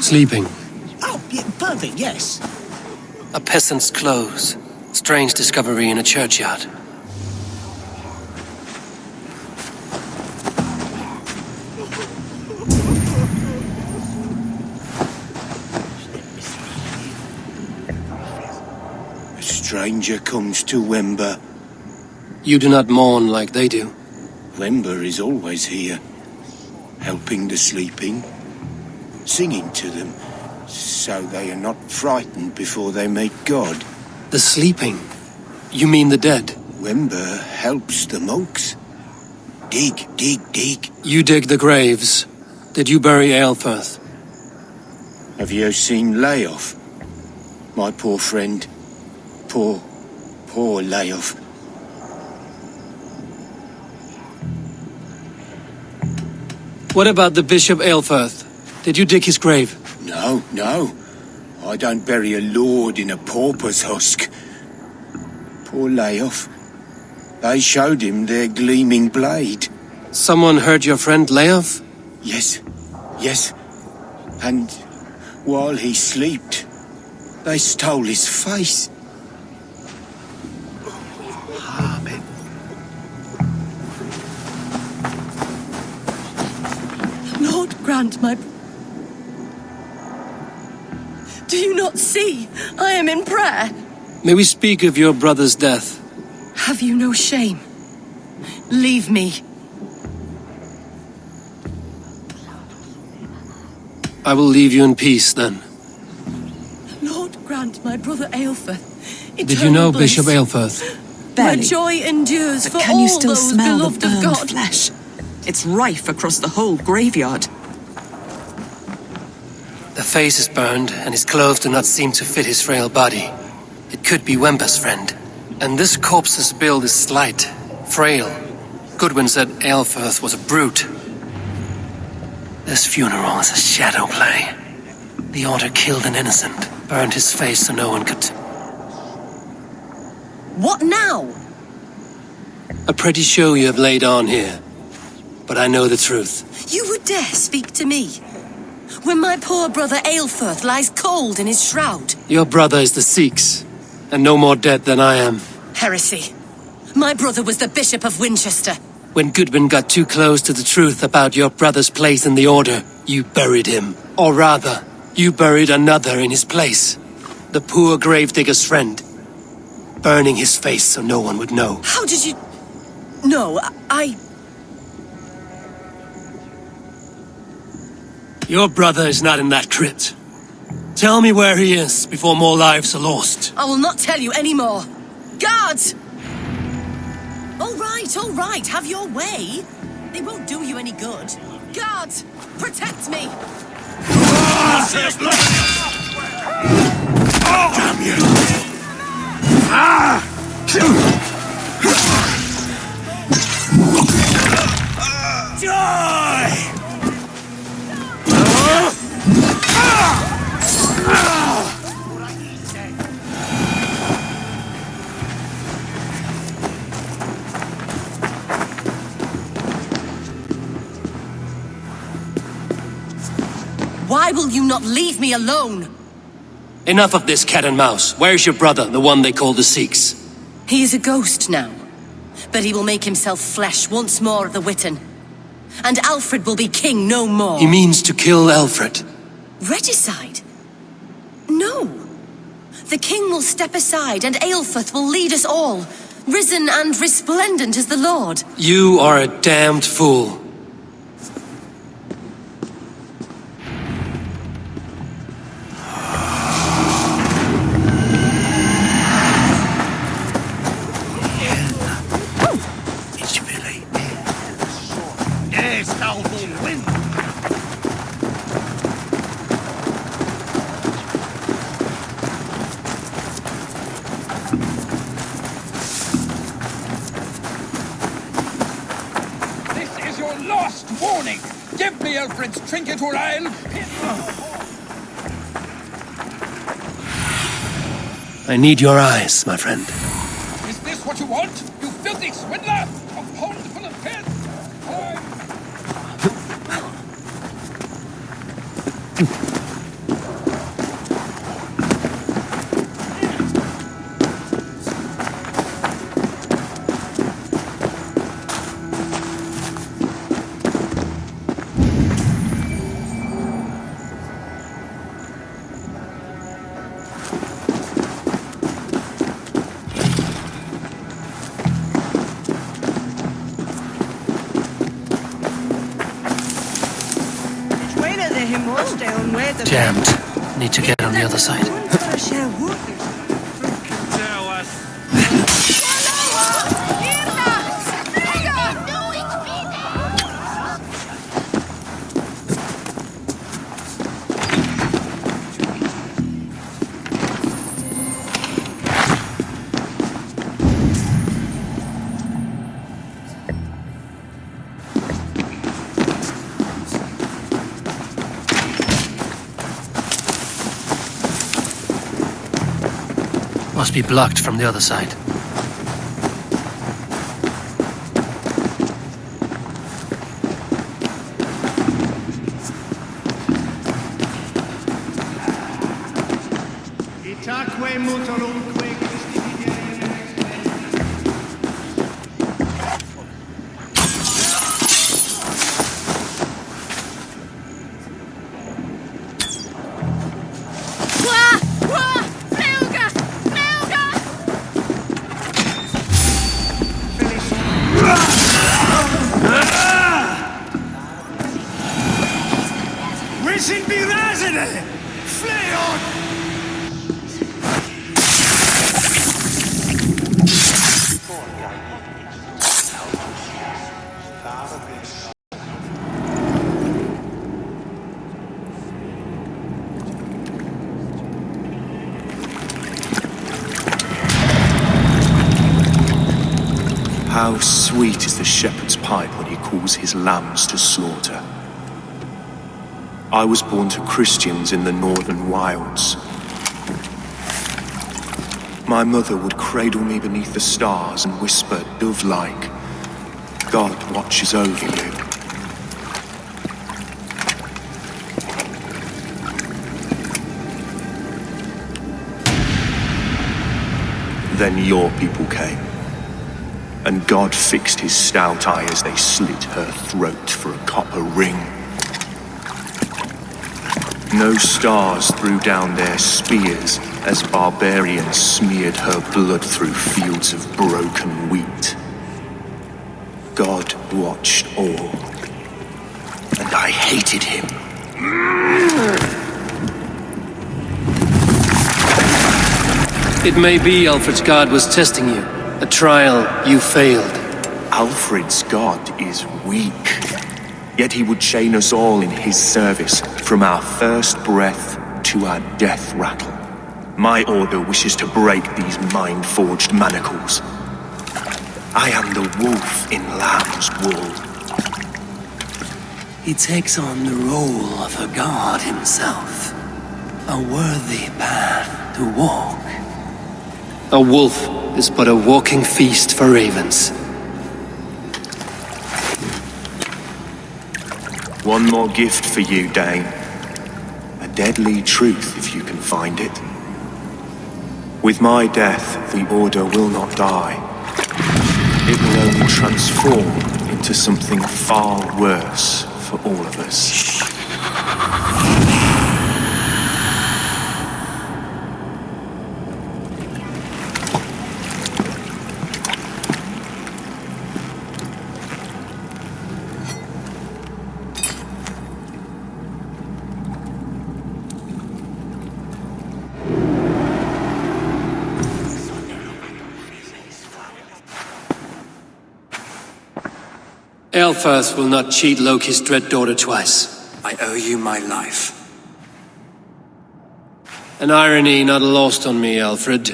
Sleeping. Oh, yeah, perfect, yes. A peasant's clothes. Strange discovery in a churchyard. A stranger comes to Wember. You do not mourn like they do. Wember is always here, helping the sleeping, singing to them, so they are not frightened before they meet God. The sleeping? You mean the dead? Wember helps the monks. Dig, dig, dig. You dig the graves. Did you bury Aelfirth? Have you seen Leof? My poor friend. Poor Leof. What about the Bishop Aelfirth? Did you dig his grave? No. I don't bury a lord in a pauper's husk. Poor Leof. They showed him their gleaming blade. Someone hurt your friend Leof? Yes. And while he slept, they stole his face. Amen. Lord, grant my... Do you not see? I am in prayer. May we speak of your brother's death? Have you no shame? Leave me. I will leave you in peace, then. Lord, grant my brother Aelfir Did you know eternal bliss. Bishop Aelfirth? My joy endures for Can all you still those smell the beloved of burned God. flesh? It's rife across the whole graveyard. The face is burned, and his clothes do not seem to fit his frail body. It could be Wemper's friend. And this corpse's build is slight, frail. Goodwin said Aelfirth was a brute. This funeral is a shadow play. The Order killed an innocent, burned his face so no one could... What now? A pretty show you have laid on here. But I know the truth. You would dare speak to me? When my poor brother Aelfirth lies cold in his shroud. Your brother is the Sikhs, and no more dead than I am. Heresy. My brother was the Bishop of Winchester. When Goodwin got too close to the truth about your brother's place in the Order, you buried him. Or rather, you buried another in his place. The poor gravedigger's friend. Burning his face so no one would know. How did you... No, I... Your brother is not in that crypt. Tell me where he is before more lives are lost. I will not tell you any more. Guards! All right, have your way. They won't do you any good. Guards, protect me! Damn you! Die! Why will you not leave me alone? Enough of this cat and mouse. Where's your brother, the one they call the Sikhs? He is a ghost now, but he will make himself flesh once more at the Witten. And Alfred will be king no more. He means to kill Alfred. Regicide? No. The king will step aside and Aelfirth will lead us all, risen and resplendent as the Lord. You are a damned fool. Warning! Give me Alfred's trinket or I'll... I need your eyes, my friend. Is this what you want? You filthy swindler! A pond full of piss! Jammed. Need to get on the other side. Must be blocked from the other side. How sweet is the shepherd's pipe when he calls his lambs to slaughter. I was born to Christians in the northern wilds. My mother would cradle me beneath the stars and whisper, dove-like, God watches over you. Then your people came, and God fixed his stout eye as they slit her throat for a copper ring. No stars threw down their spears as barbarians smeared her blood through fields of broken wheat. God watched all, and I hated him. It may be Alfred's God was testing you. A trial you failed. Alfred's God is weak. Yet he would chain us all in his service, from our first breath to our death rattle. My order wishes to break these mind-forged manacles. I am the wolf in lamb's wool. He takes on the role of a god himself. A worthy path to walk. A wolf is but a walking feast for ravens. One more gift for you, Dane. A deadly truth, if you can find it. With my death, the Order will not die. It will only transform into something far worse for all of us. Eilfirth will not cheat Loki's dread daughter twice. I owe you my life. An irony not lost on me, Alfred.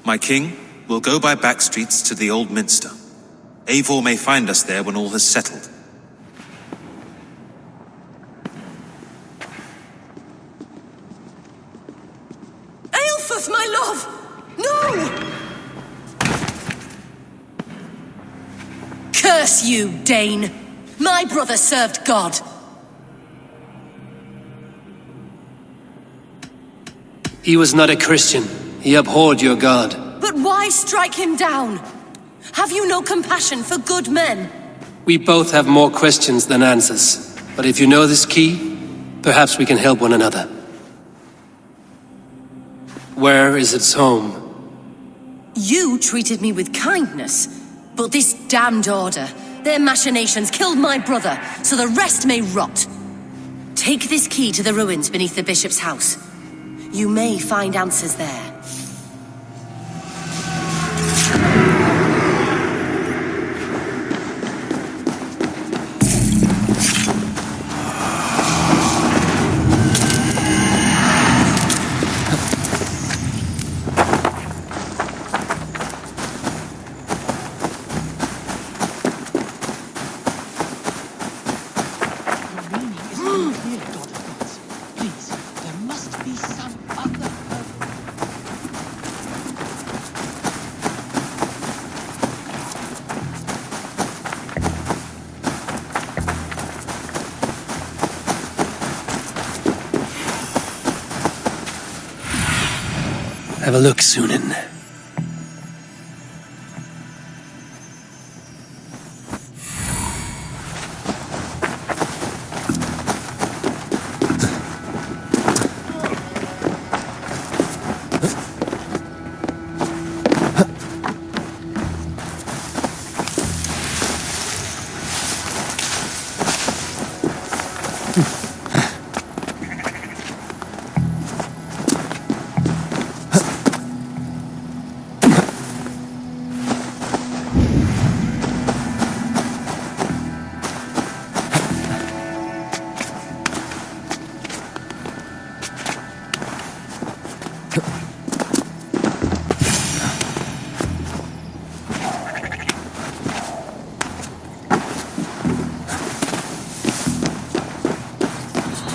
My king, we'll go by back streets to the Old Minster. Eivor may find us there when all has settled. Eilfirth, my love! No! Curse you, Dane! My brother served God! He was not a Christian. He abhorred your God. But why strike him down? Have you no compassion for good men? We both have more questions than answers. But if you know this key, perhaps we can help one another. Where is its home? You treated me with kindness. But this damned Order, their machinations killed my brother, so the rest may rot. Take this key to the ruins beneath the bishop's house. You may find answers there. Have a look, Sunan.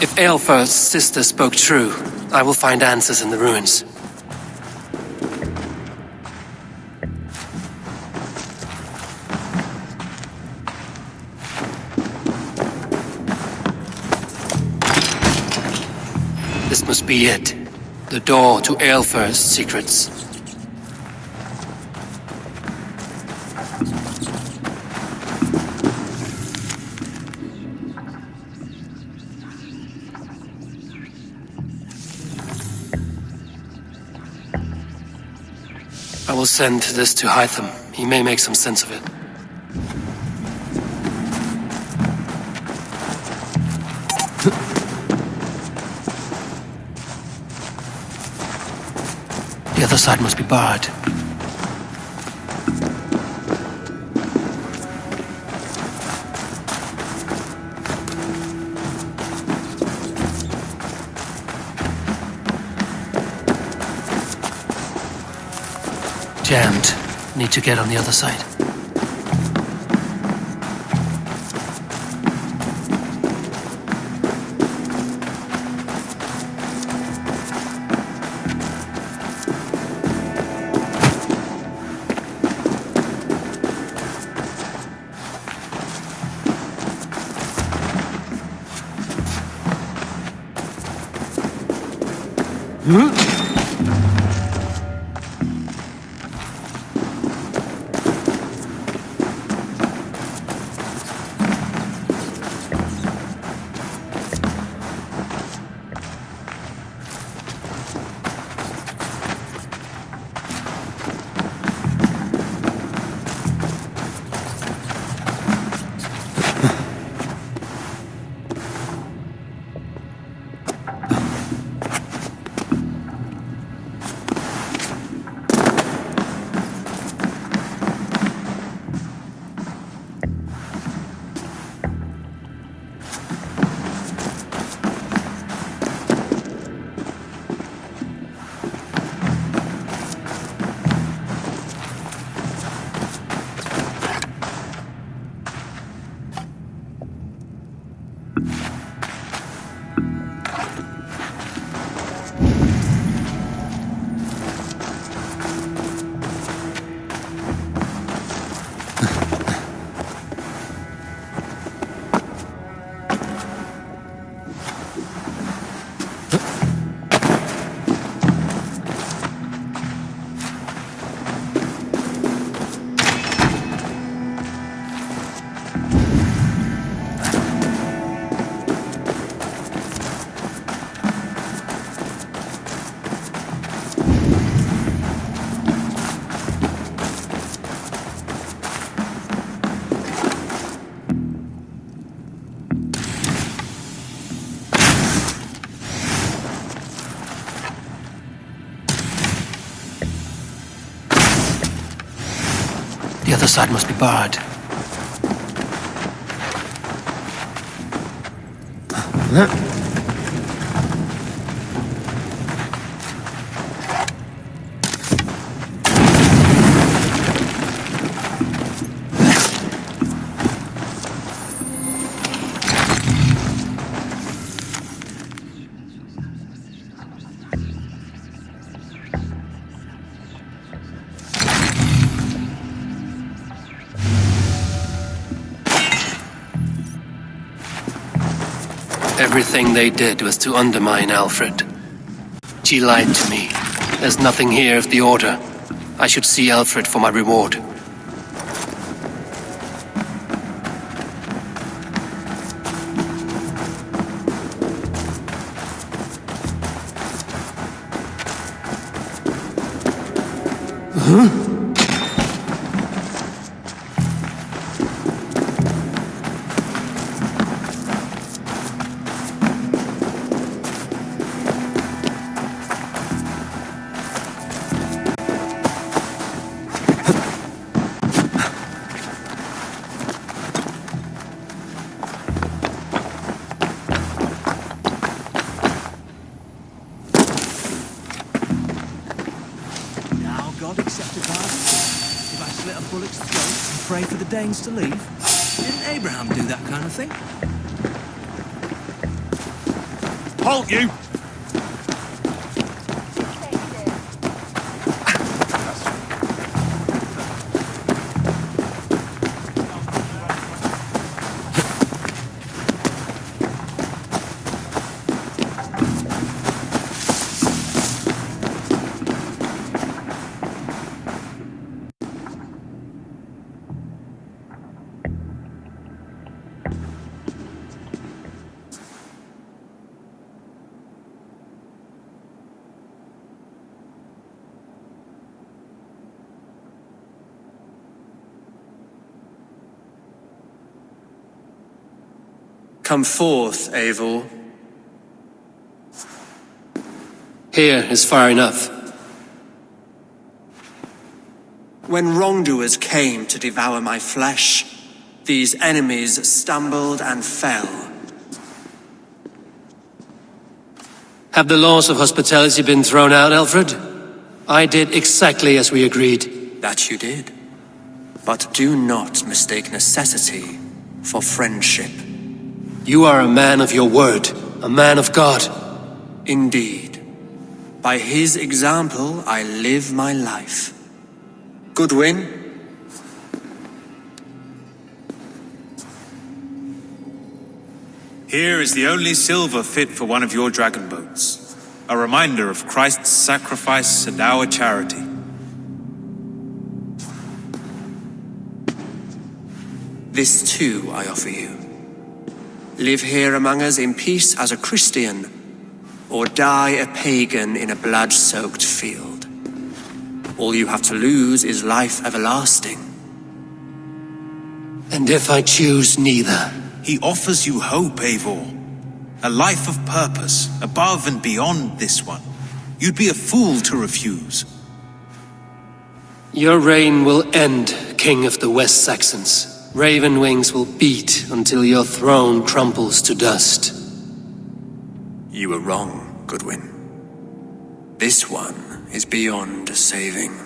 If Eilfur's sister spoke true, I will find answers in the ruins. This must be it. The door to Eilfur's secrets. I will send this to Hytham. He may make some sense of it. The other side must be barred. Jammed. Need to get on the other side. The other side must be barred. Everything they did was to undermine Alfred. She lied to me. There's nothing here of the Order. I should see Alfred for my reward. To leave. Didn't Abraham do that kind of thing? Halt, you! Come forth, Eivor. Here is far enough. When wrongdoers came to devour my flesh, these enemies stumbled and fell. Have the laws of hospitality been thrown out, Alfred? I did exactly as we agreed. That you did. But do not mistake necessity for friendship. You are a man of your word, a man of God. Indeed. By his example, I live my life. Goodwin? Here is the only silver fit for one of your dragon boats. A reminder of Christ's sacrifice and our charity. This too I offer you. Live here among us in peace as a Christian, or die a pagan in a blood-soaked field. All you have to lose is life everlasting. And if I choose neither? He offers you hope, Eivor. A life of purpose, above and beyond this one. You'd be a fool to refuse. Your reign will end, King of the West Saxons. Raven wings will beat until your throne crumbles to dust. You were wrong, Goodwin. This one is beyond saving.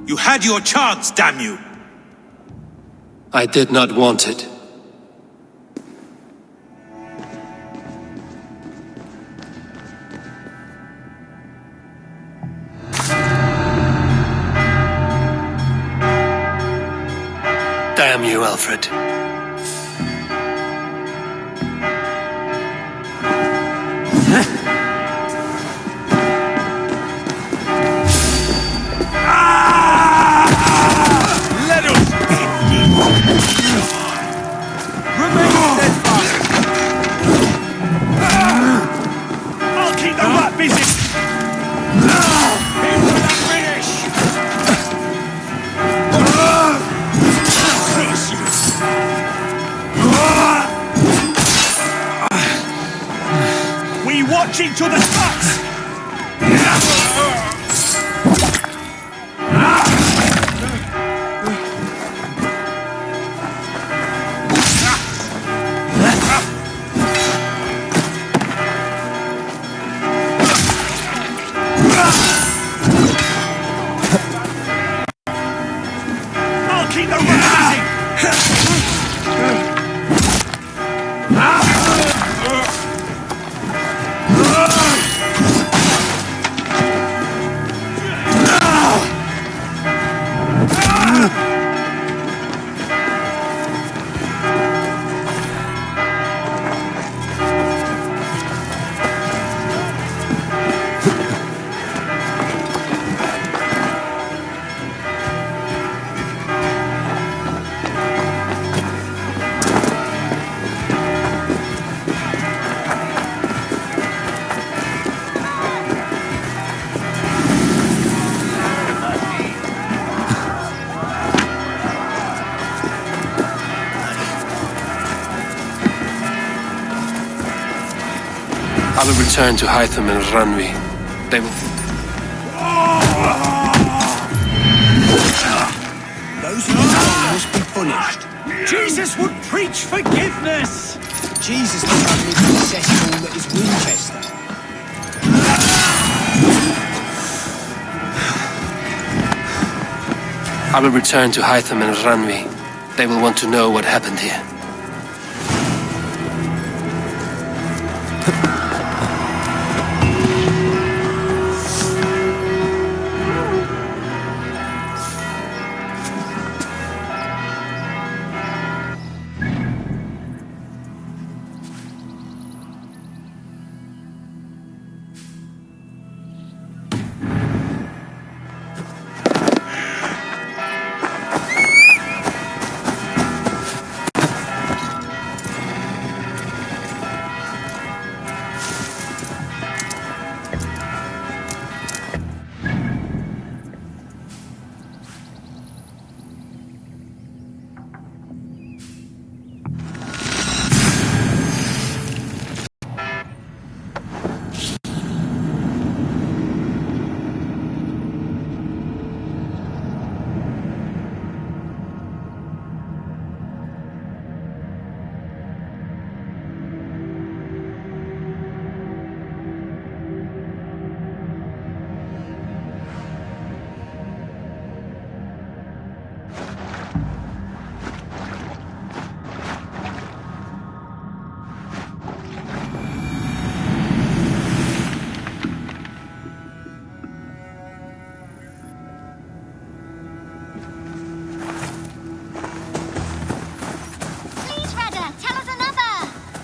You had your chance, damn you! I did not want it. Damn you, Alfred. Watching to the spots! I'll keep the run busy! I will return to Hytham and Ranvi. They will... Those who wrong must be punished. Jesus would preach forgiveness! Jesus did not live in the cesspool that is Winchester. I will return to Hytham and Ranvi. They will want to know what happened here.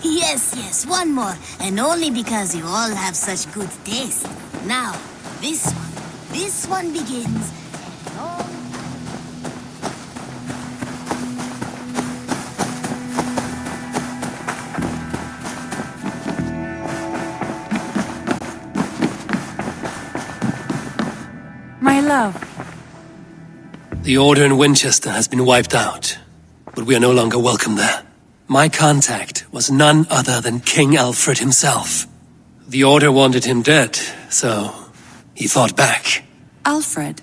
Yes, one more. And only because you all have such good taste. Now, this one. This one begins. My love. The Order in Winchester has been wiped out, but we are no longer welcome there. My contact was none other than King Alfred himself. The Order wanted him dead, so he fought back. Alfred.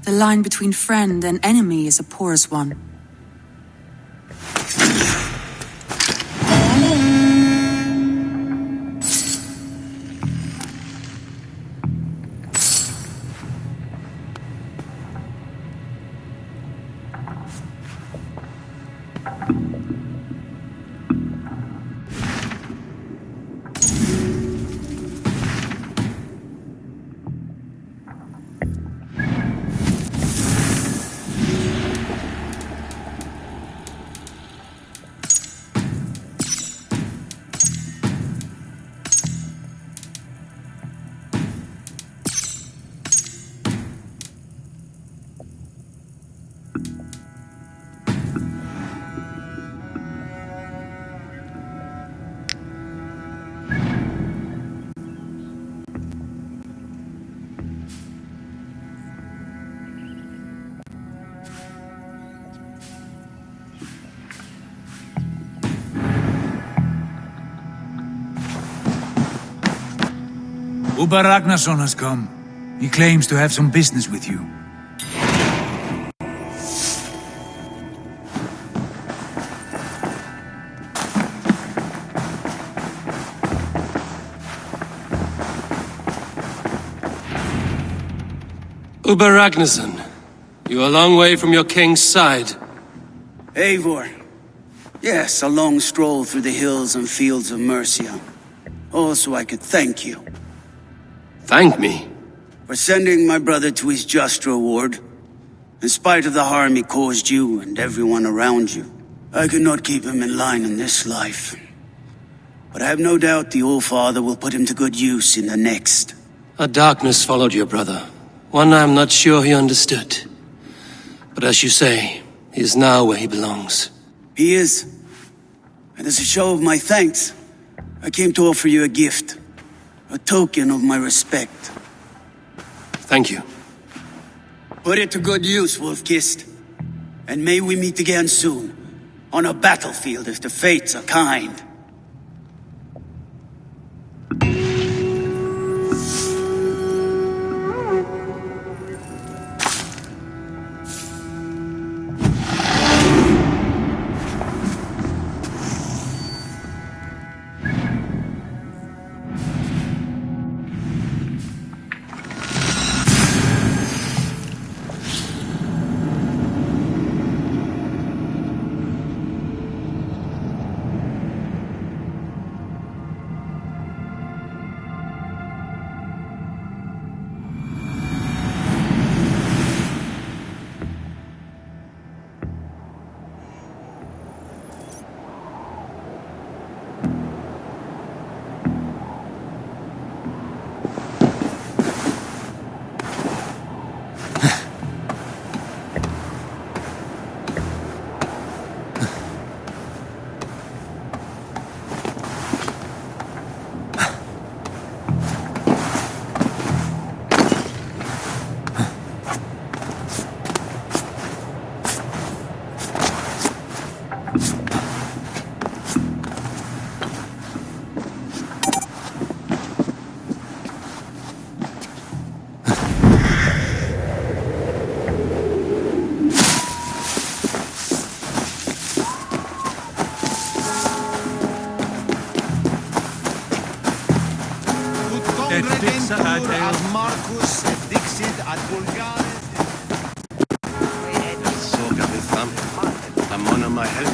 The line between friend and enemy is a porous one. Uber Ragnarsson has come. He claims to have some business with you. Uber Ragnarsson, you are a long way from your king's side. Eivor. Yes, a long stroll through the hills and fields of Mercia. Also, I could thank you. Thank me? For sending my brother to his just reward. In spite of the harm he caused you and everyone around you. I could not keep him in line in this life. But I have no doubt the All-Father will put him to good use in the next. A darkness followed your brother. One I am not sure he understood. But as you say, he is now where he belongs. He is. And as a show of my thanks, I came to offer you a gift. A token of my respect. Thank you. Put it to good use, Wolf-Kissed. And may we meet again soon. On a battlefield if the fates are kind. Redentur ad Marcus et dixit ad vulgaris. Soga befam. I'm on my head.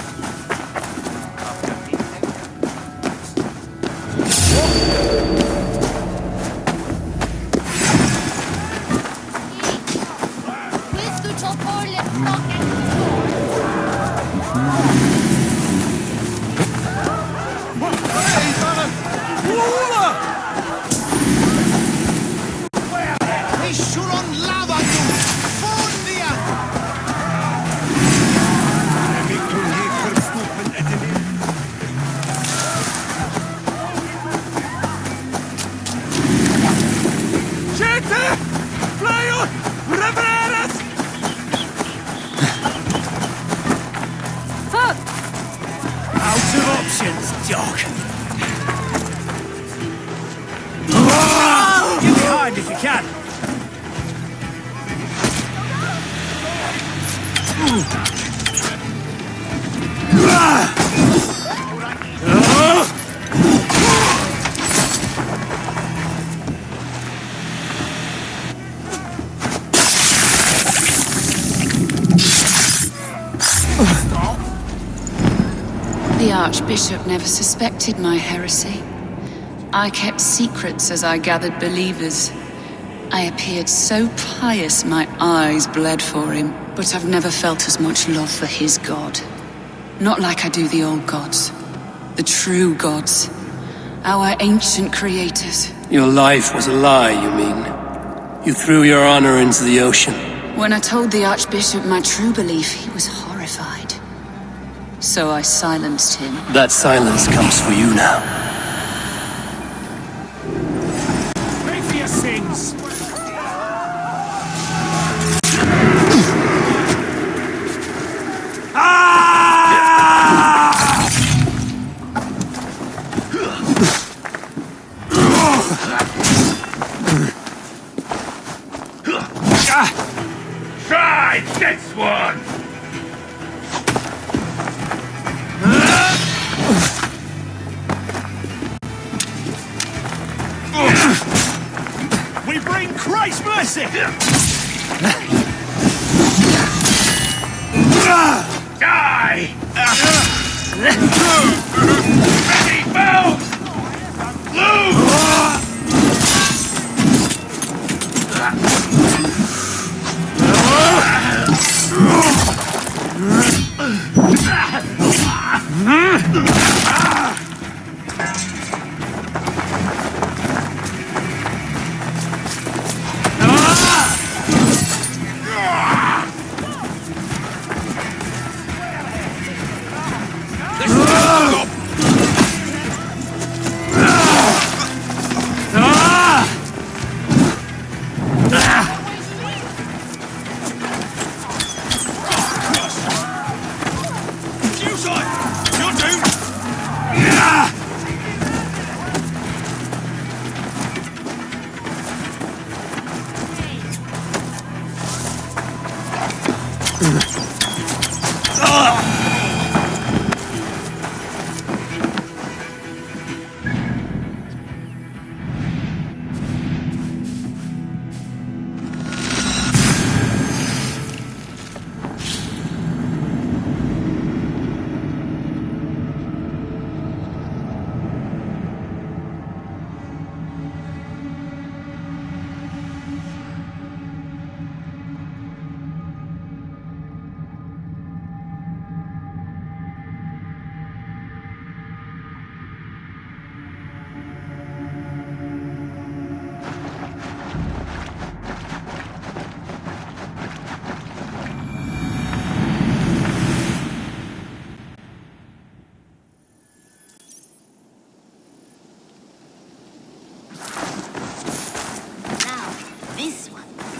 If you can. The Archbishop never suspected my heresy. I kept secrets as I gathered believers. I appeared so pious my eyes bled for him, but I've never felt as much love for his god. Not like I do the old gods. The true gods. Our ancient creators. Your life was a lie, you mean? You threw your honor into the ocean. When I told the Archbishop my true belief, he was horrified. So I silenced him. That silence comes for you now. Pay for your sins! Try this one! We bring Christ's mercy! Die! Ready, bow! Blue!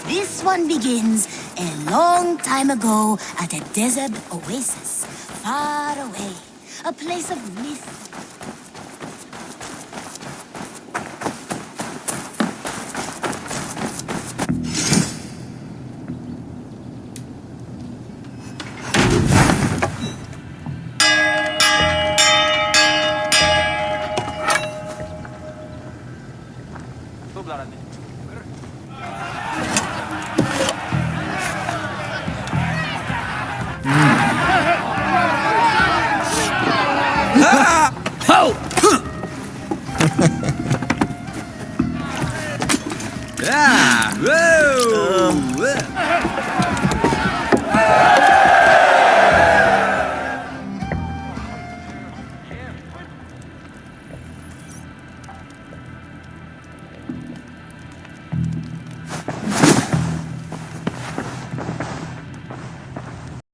This one begins a long time ago at a desert oasis, far away, a place of myth.